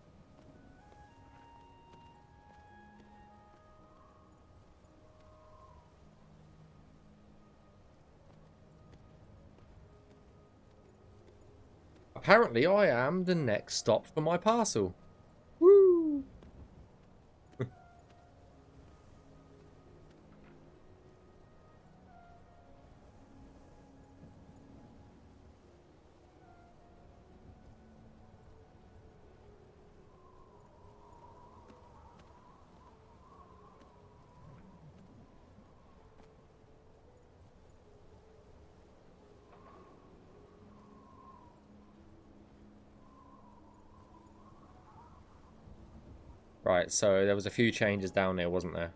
Apparently, I am the next stop for my parcel. Woo! Right, so there was a few changes down there, wasn't there?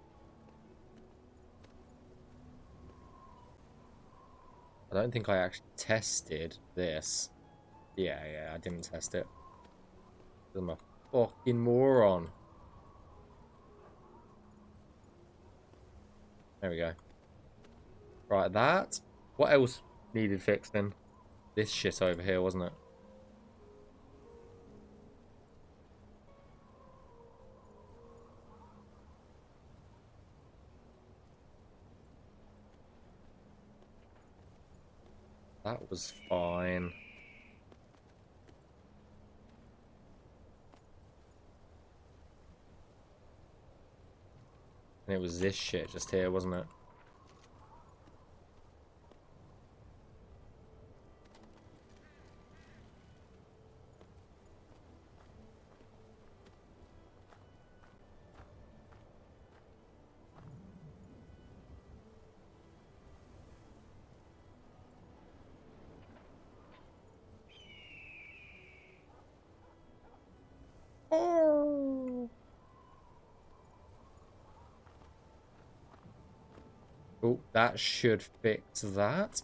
I don't think I actually tested this. Yeah, I didn't test it. I'm a fucking moron. There we go. Right, that. What else needed fixing? This shit over here, wasn't it? That was fine. And it was this shit just here, wasn't it? Oh, that should fix that.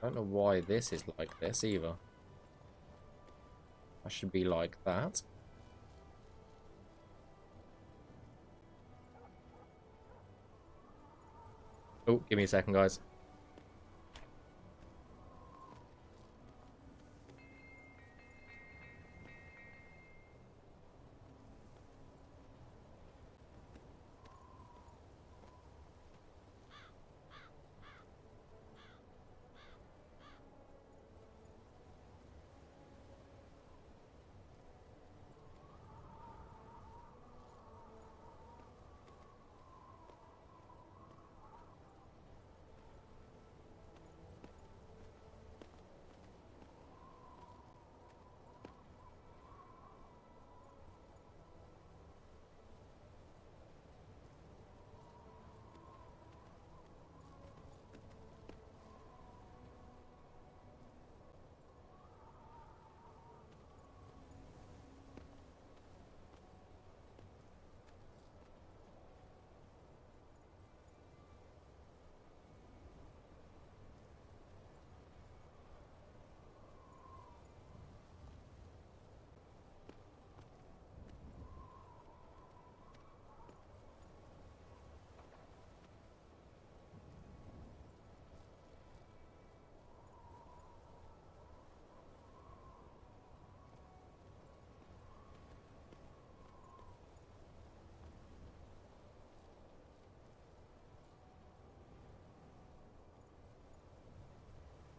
I don't know why this is like this either. That should be like that. Oh, give me a second, guys.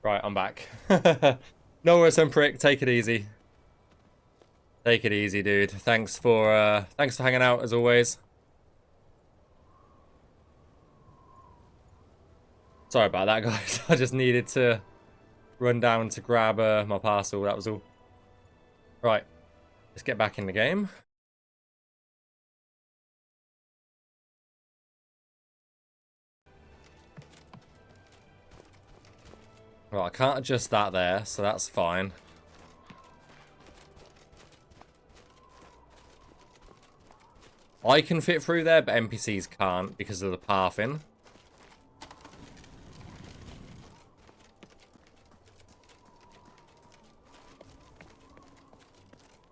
Right, I'm back. No worries, some prick. Take it easy. Take it easy, dude. Thanks for hanging out as always. Sorry about that, guys. I just needed to run down to grab my parcel. That was all. Right, let's get back in the game. Right, I can't adjust that there, so that's fine. I can fit through there, but NPCs can't because of the pathing.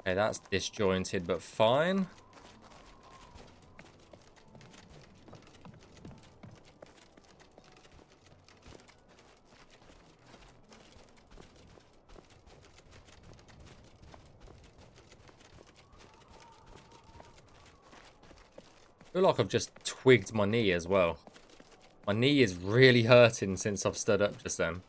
Okay, that's disjointed, but fine. I feel like I've just twigged my knee as well. My knee is really hurting since I've stood up just then.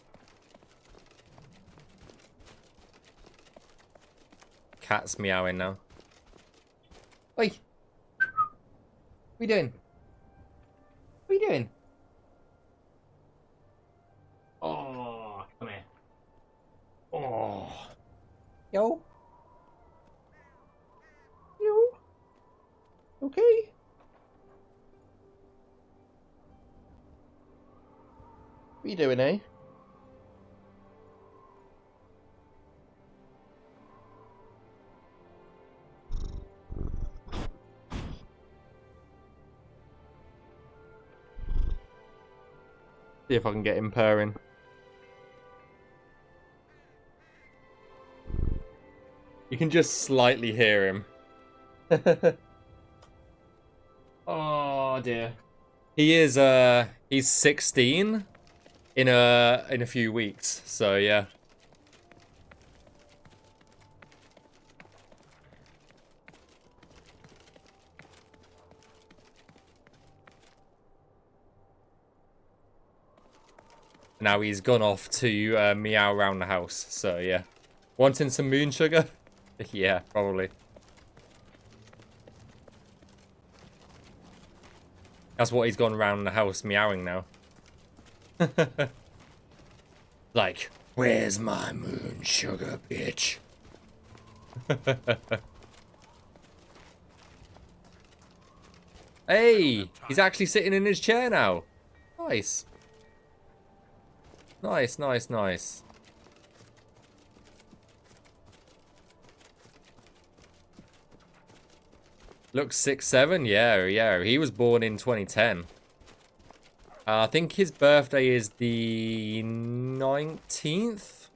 Cat's meowing now. Oi! What are you doing? What are you doing? Oh, come here. Oh. Yo. Yo. Okay. What are you doing, eh? See if I can get him purring. You can just slightly hear him. Oh dear. He is he's 16 in a few weeks. So yeah. Now he's gone off to meow around the house. So yeah. Wanting some moon sugar? Yeah, probably. That's what he's gone around the house meowing now. Like, where's my moon sugar, bitch? Hey, he's actually sitting in his chair now. Nice. Nice, nice, nice. Looks 6'7". Yeah, yeah. He was born in 2010. I think his birthday is the 19th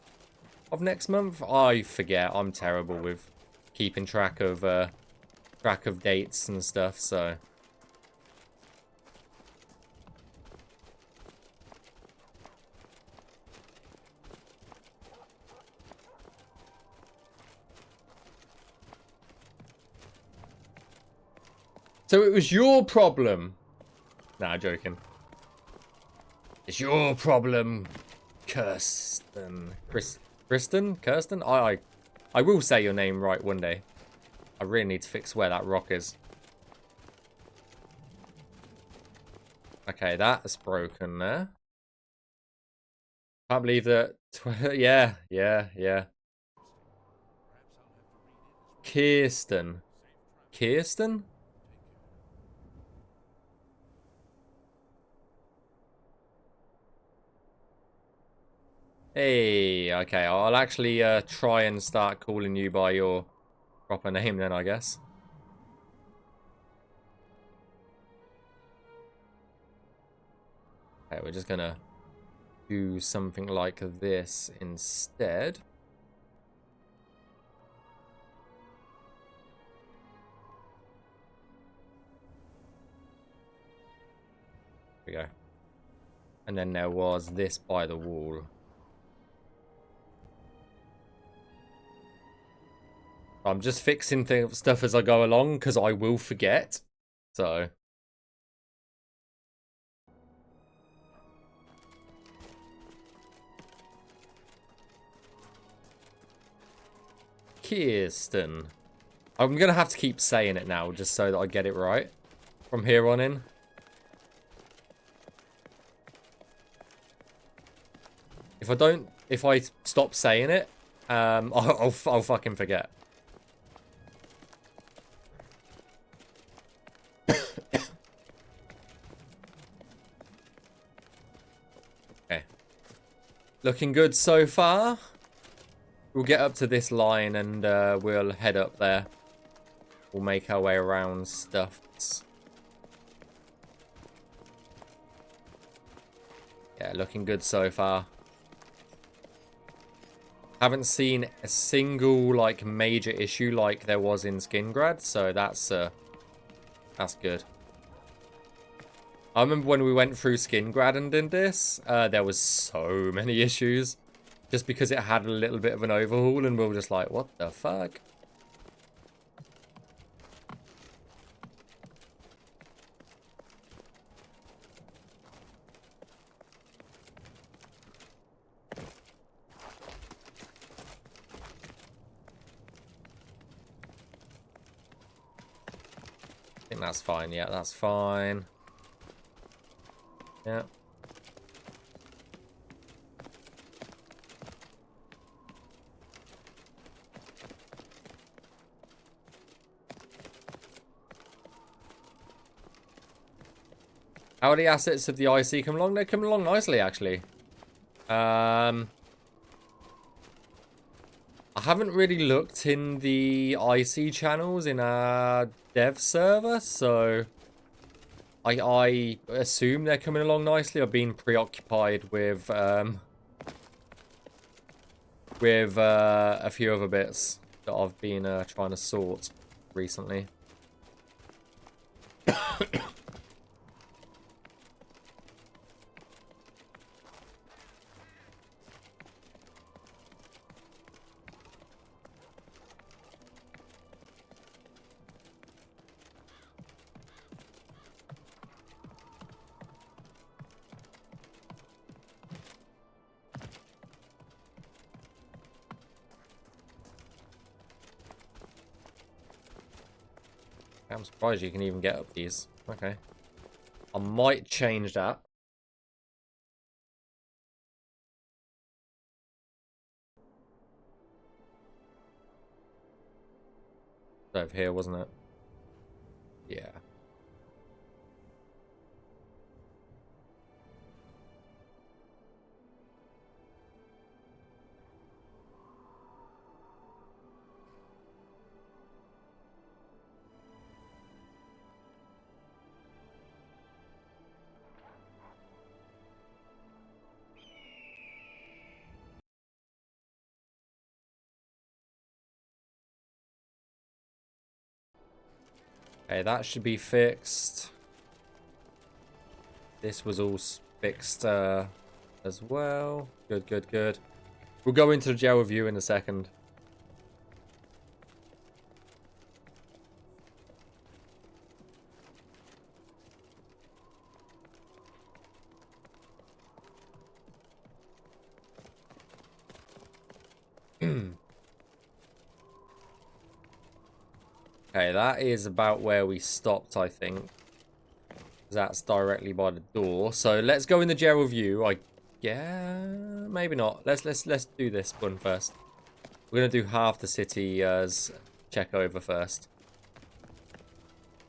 of next month. I forget. I'm terrible with keeping track of dates and stuff, so. So it was your problem. Nah, joking. It's your problem, Kirsten. Kirsten? I will say your name right one day. I really need to fix where that rock is. Okay, that's broken there. Can't believe that. Yeah, yeah, yeah. Kirsten. Kirsten? Hey, okay. I'll actually try and start calling you by your proper name then, I guess. Okay, we're just gonna do something like this instead. There we go. And then there was this by the wall. I'm just fixing stuff as I go along because I will forget. So. Kirsten. I'm going to have to keep saying it now just so that I get it right from here on in. If I stop saying it, I'll fucking forget. Okay. Looking good so far. We'll get up to this line and we'll head up there. We'll make our way around stuff. Yeah, looking good so far. Haven't seen a single like major issue like there was in Skingrad, so that's good. I remember when we went through Skingrad and did this, there was so many issues. Just because it had a little bit of an overhaul and we were just like, what the fuck? I think that's fine. Yeah, that's fine. Yeah. How are the assets of the IC coming along? They're coming along nicely, actually. I haven't really looked in the IC channels in our dev server, so I assume they're coming along nicely. I've been preoccupied with a few other bits that I've been trying to sort recently. I'm surprised you can even get up these. Okay. I might change that. Over here, wasn't it? Yeah. Okay, that should be fixed. This was all fixed as well. Good, good, good. We'll go into the jail review in a second. Okay, that is about where we stopped, I think. That's directly by the door. So let's go in the jail review. Yeah, maybe not. Let's do this one first. We're gonna do half the city's check over first.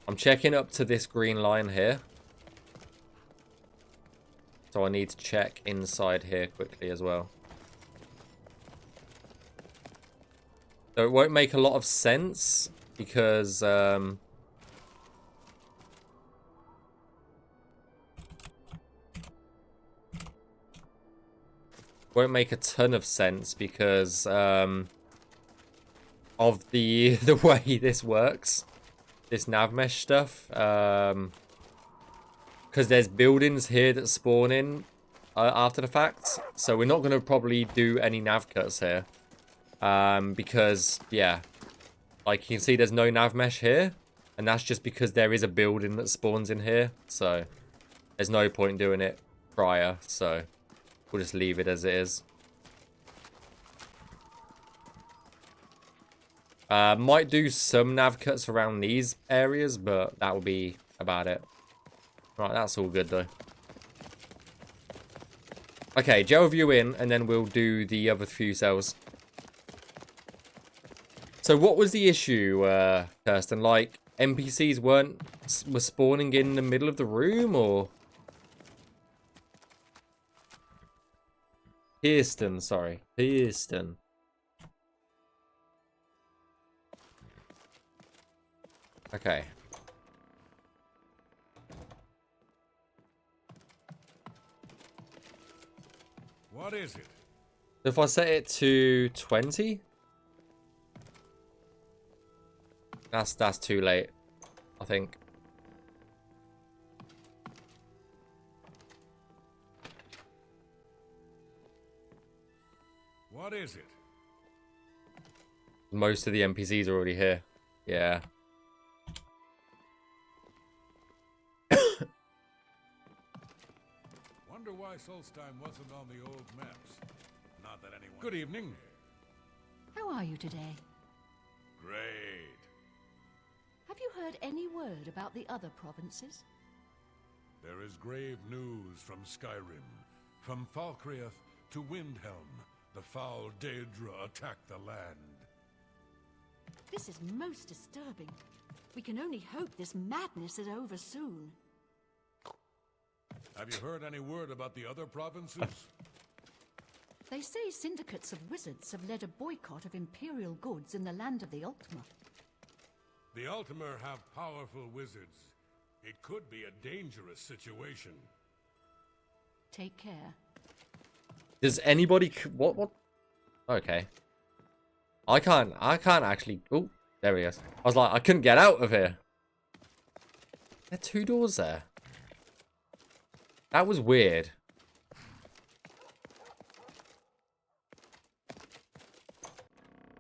I'm checking up to this green line here. So I need to check inside here quickly as well. So it won't make a lot of sense because won't make a ton of sense because of the way this works, this nav mesh stuff. Because there's buildings here that spawn in after the fact, so we're not going to probably do any nav cuts here. Because yeah, like you can see, there's no nav mesh here, and that's just because there is a building that spawns in here, so there's no point doing it prior. So we'll just leave it as it is. Might do some nav cuts around these areas, but that will be about it. Right, that's all good though. Okay, jail review in, and then we'll do the other few cells. So what was the issue, Kirsten? Like, NPCs were spawning in the middle of the room, or? Kirsten, sorry. Kirsten. Okay. What is it? If I set it to 20, that's too late, I think. What is it? Most of the NPCs are already here. Yeah. Wonder why Solstheim wasn't on the old maps. Not that anyone... Good evening. How are you today? Great. Have you heard any word about the other provinces? There is grave news from Skyrim. From Falkreath to Windhelm, the foul Daedra attack the land. This is most disturbing. We can only hope this madness is over soon. Have you heard any word about the other provinces? They say syndicates of wizards have led a boycott of Imperial goods in the land of the Ultima. The Ultima have powerful wizards. It could be a dangerous situation. Take care. Does anybody... What? Okay. I can't actually... Oh, there he is. I was like, I couldn't get out of here. There are 2 doors there. That was weird.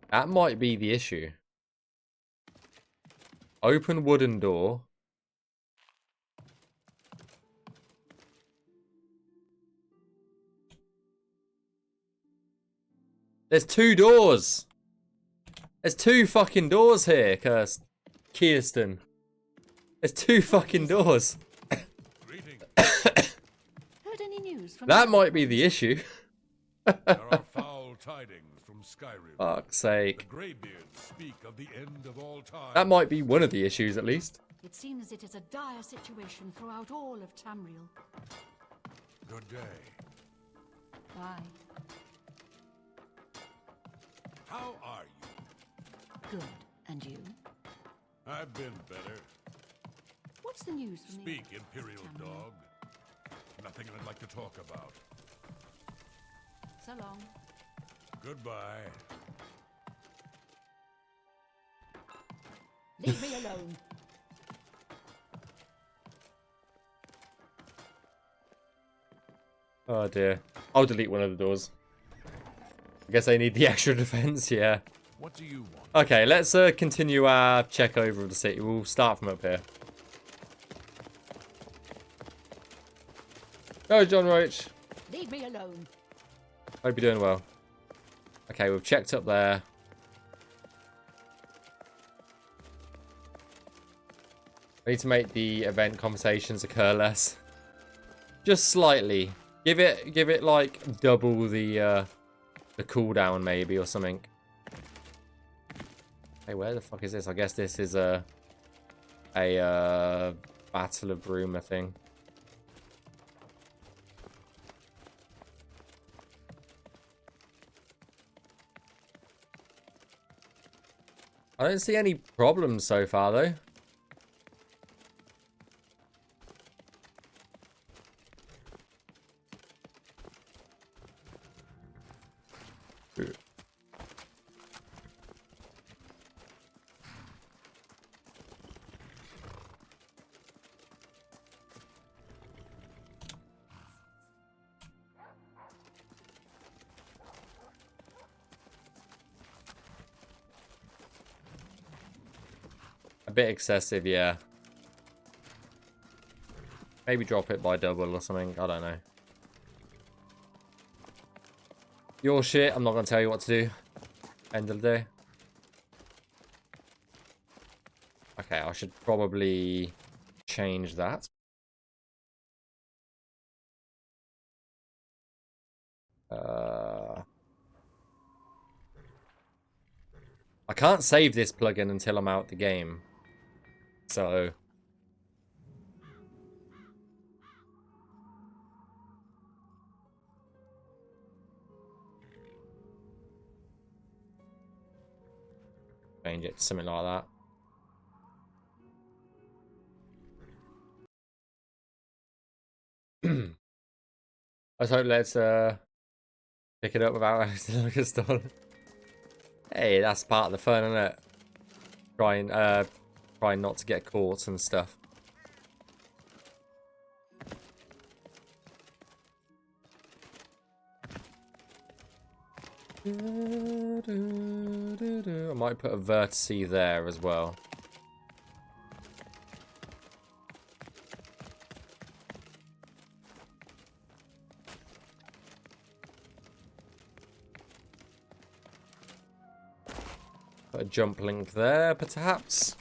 That might be the issue. Open wooden door. There's 2 doors. There's 2 fucking doors here, Kirsten. There's 2 fucking doors. Greetings. Heard any news from That might be the issue. There are foul tidings from Skyrim. Fuck's sake. The Greybeards speak of the end of all time. That might be one of the issues, at least. It seems it is a dire situation throughout all of Tamriel. Good day. Bye. How are you? Good. And you? I've been better. What's the news from Speak, the Imperial Tamriel? Dog. Nothing I'd like to talk about. So long. Goodbye. Leave me alone. Oh dear. I'll delete one of the doors. I guess I need the extra defense, yeah. What do you want? Okay, let's continue our check over of the city. We'll start from up here. Go, John Roach. Leave me alone. Hope you're doing well. Okay, we've checked up there. I need to make the event conversations occur less. Just slightly. Give it like double the cooldown maybe or something. Hey, where the fuck is this? I guess this is a Battle of Bruma thing. I don't see any problems so far, though. A bit excessive, yeah. Maybe drop it by double or something. I don't know. Your shit. I'm not going to tell you what to do. End of the day. Okay, I should probably change that. I can't save this plugin until I'm out the game. So... Change it to something like that. Let's hope pick it up without acting like a stone. Hey, that's part of the fun, isn't it? Trying not to get caught and stuff. I might put a vertice there as well. Put a jump link there, perhaps.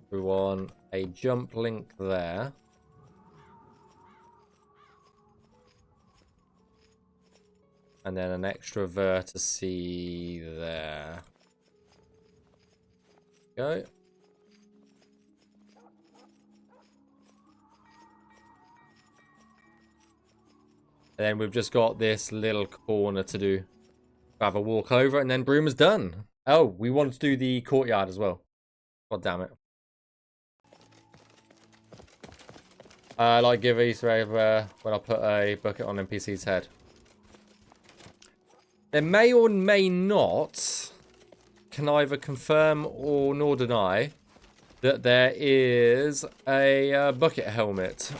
We want a jump link there. And then an extra vertice there. Go. And then we've just got this little corner to do. Have a walk over, and then Bruma's done. Oh, we want to do the courtyard as well. God damn it. Like give Easter egg when I put a bucket on NPC's head. There may or may not, can either confirm or nor deny, that there is a bucket helmet.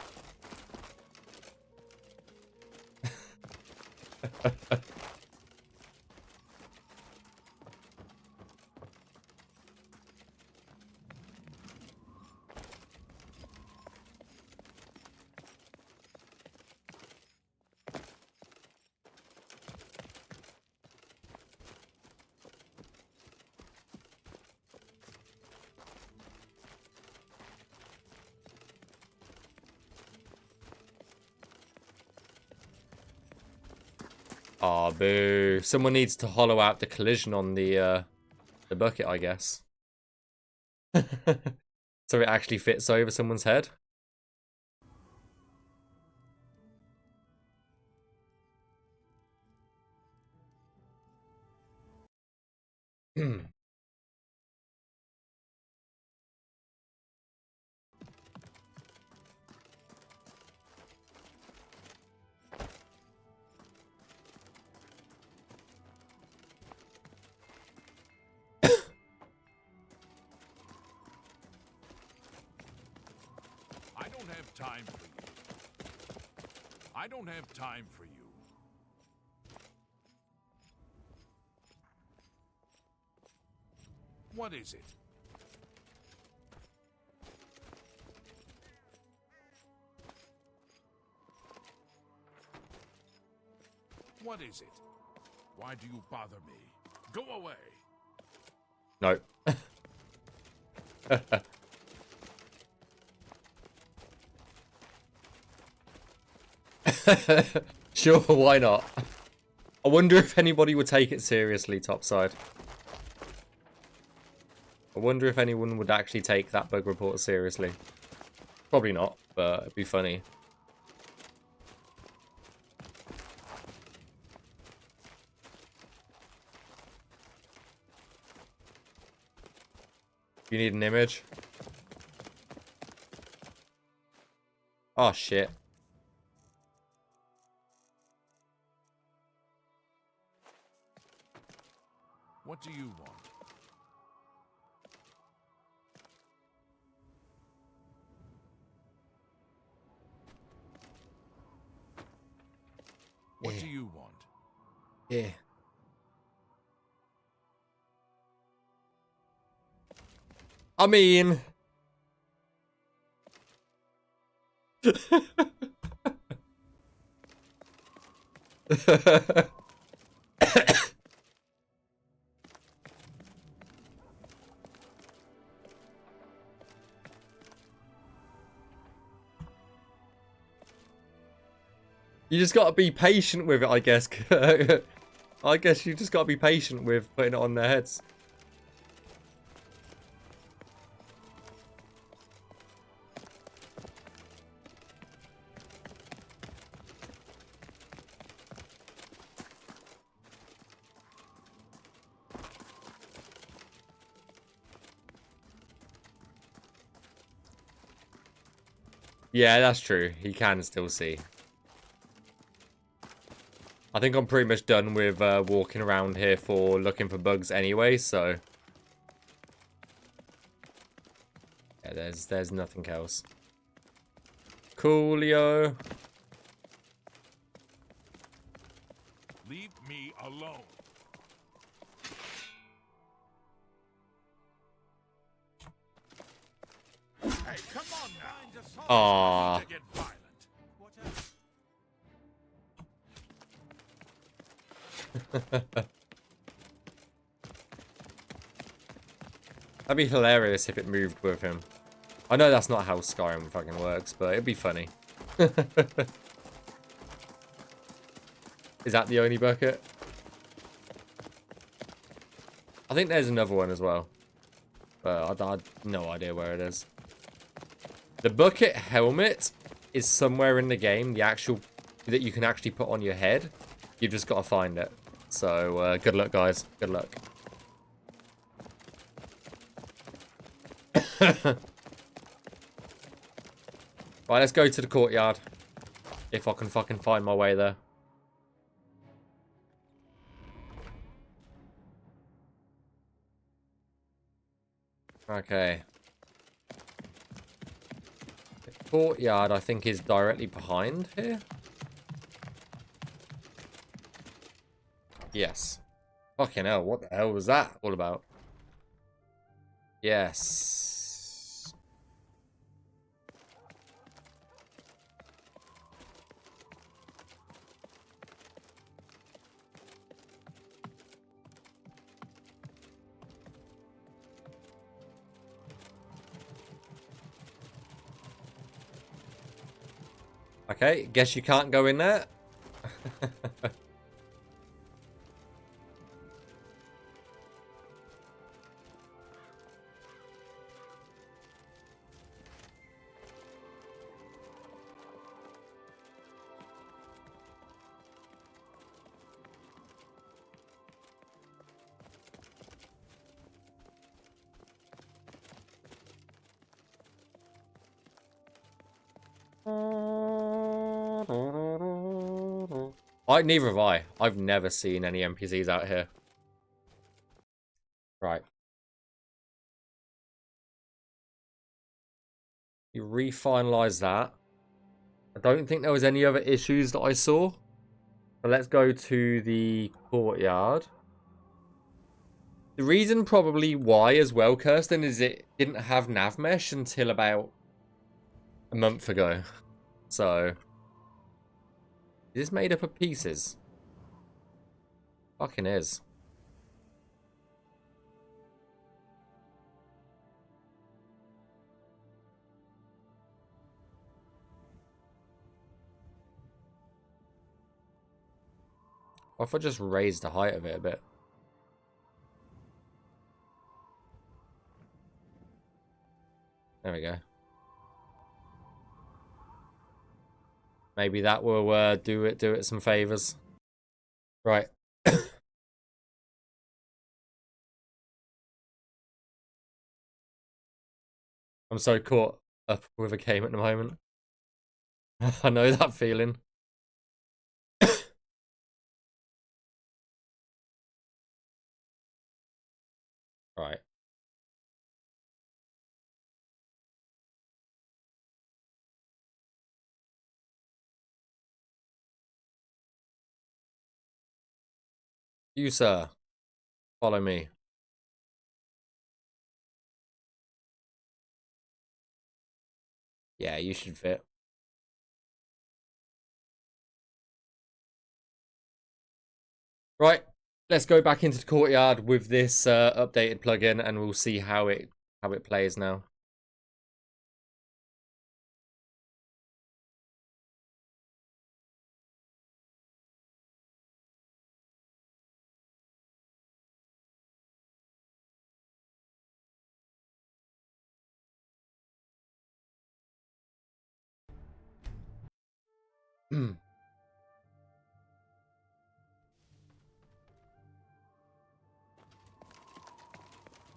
Aw, boo. Someone needs to hollow out the collision on the bucket, I guess. So it actually fits over someone's head. Time for you. I don't have time for you. What is it? What is it? Why do you bother me? Go away. No. Sure, why not? I wonder if anybody would take it seriously, topside. I wonder if anyone would actually take that bug report seriously. Probably not, but it'd be funny. You need an image? Oh, shit. What do you want? What do you want? Yeah. I mean... You just gotta be patient with it, I guess. I guess you just gotta be patient with putting it on their heads. Yeah, that's true. He can still see. I think I'm pretty much done with walking around here for looking for bugs anyway, so... Yeah, there's nothing else. Coolio. Leave me alone. Hey, come on now. Aww. To get violent. That'd be hilarious if it moved with him. I know that's not how Skyrim fucking works, but it'd be funny. Is that the only bucket? I think there's another one as well. But I have no idea where it is. The bucket helmet is somewhere in the game. The actual... that you can actually put on your head. You've just got to find it. So, good luck, guys. Good luck. Right, let's go to the courtyard. If I can fucking find my way there. Okay. The courtyard, I think, is directly behind here. Yes. Fucking hell, what the hell was that all about? Yes. Okay, guess you can't go in there. Neither have I. I've never seen any NPCs out here. Right. You refinalize that. I don't think there was any other issues that I saw. But let's go to the courtyard. The reason probably why as well, Kirsten, is it didn't have nav mesh until about a month ago. So... is this made up of pieces? Fucking is. What if I just raise the height of it a bit? There we go. Maybe that will do it some favors. Right. I'm so caught up with a game at the moment. I know that feeling. Right. You, sir. Follow me. Yeah, you should fit. Right. Let's go back into the courtyard with this updated plugin, and we'll see how it plays now.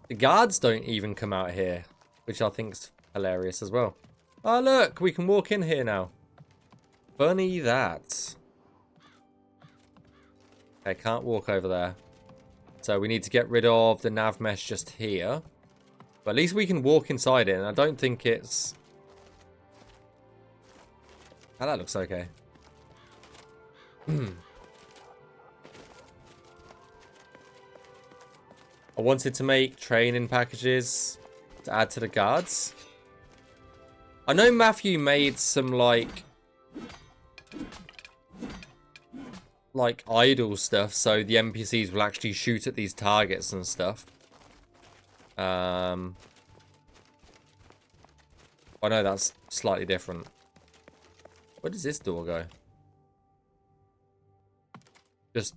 The guards don't even come out here, which I think's hilarious as well. Oh, look, we can walk in here now. Funny that. Okay, can't walk over there. So we need to get rid of the nav mesh just here. But at least we can walk inside it, and I don't think it's... Oh, that looks okay. I wanted to make training packages to add to the guards. I know Matthew made some, like idle stuff, so the NPCs will actually shoot at these targets and stuff. I know that's slightly different. Where does this door go? Just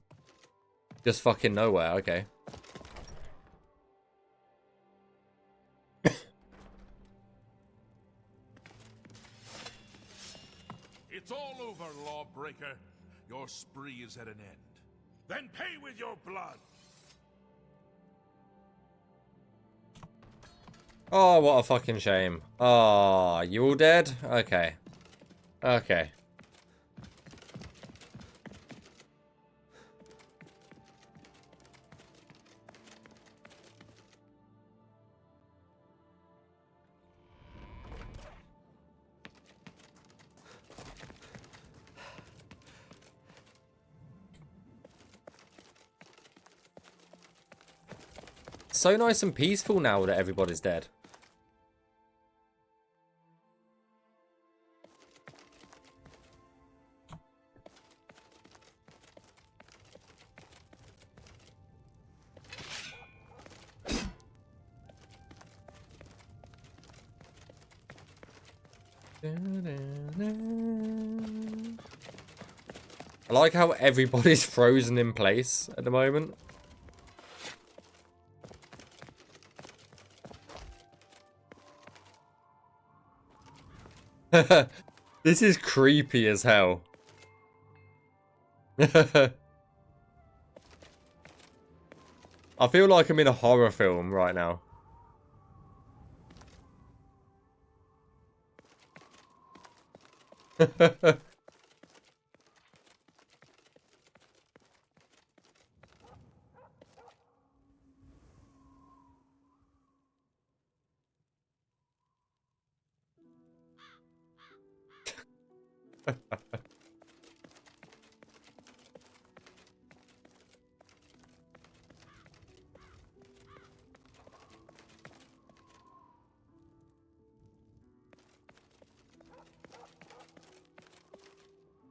fucking nowhere, okay. It's all over, lawbreaker. Your spree is at an end. Then pay with your blood! Oh, what a fucking shame. Oh, you all dead? Okay. Okay. So nice and peaceful now that everybody's dead. I like how everybody's frozen in place at the moment. This is creepy as hell. I feel like I'm in a horror film right now.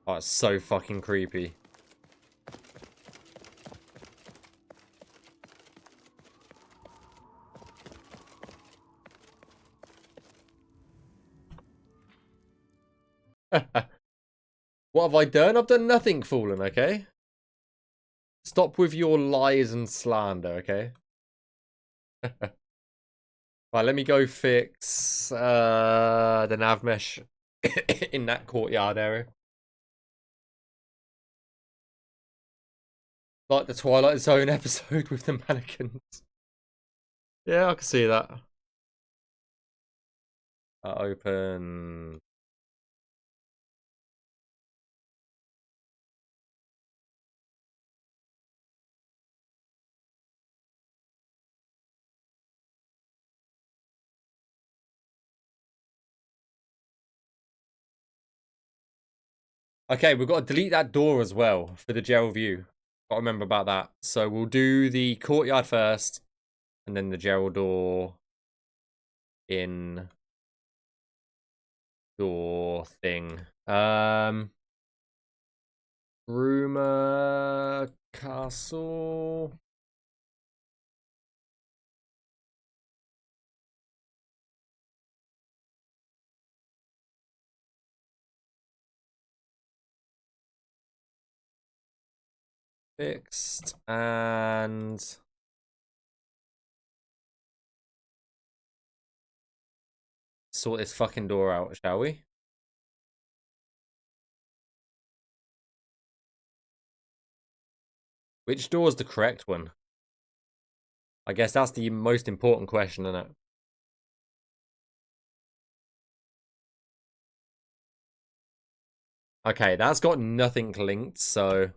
Oh, it's so fucking creepy. What have I done? I've done nothing, Fallen, okay? Stop with your lies and slander, okay? Right, let me go fix the nav mesh in that courtyard area. Like the Twilight Zone episode with the mannequins. Yeah, I can see that. Open. Okay, we've got to delete that door as well for the jail view. Got to remember about that. So we'll do the courtyard first, and then the jail door in door thing. Bruma Castle. Fixed and sort this fucking door out, shall we? Which door is the correct one? I guess that's the most important question, isn't it? Okay, that's got nothing linked, so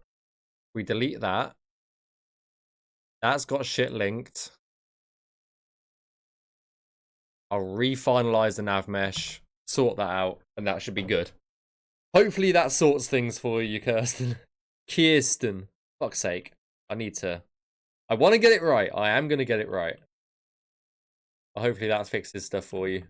we delete that. That's got shit linked. I'll refinalize the nav mesh, sort that out, and that should be good. Hopefully that sorts things for you, Kirsten. Kirsten. Fuck's sake. I want to get it right. I am going to get it right. But hopefully that fixes stuff for you.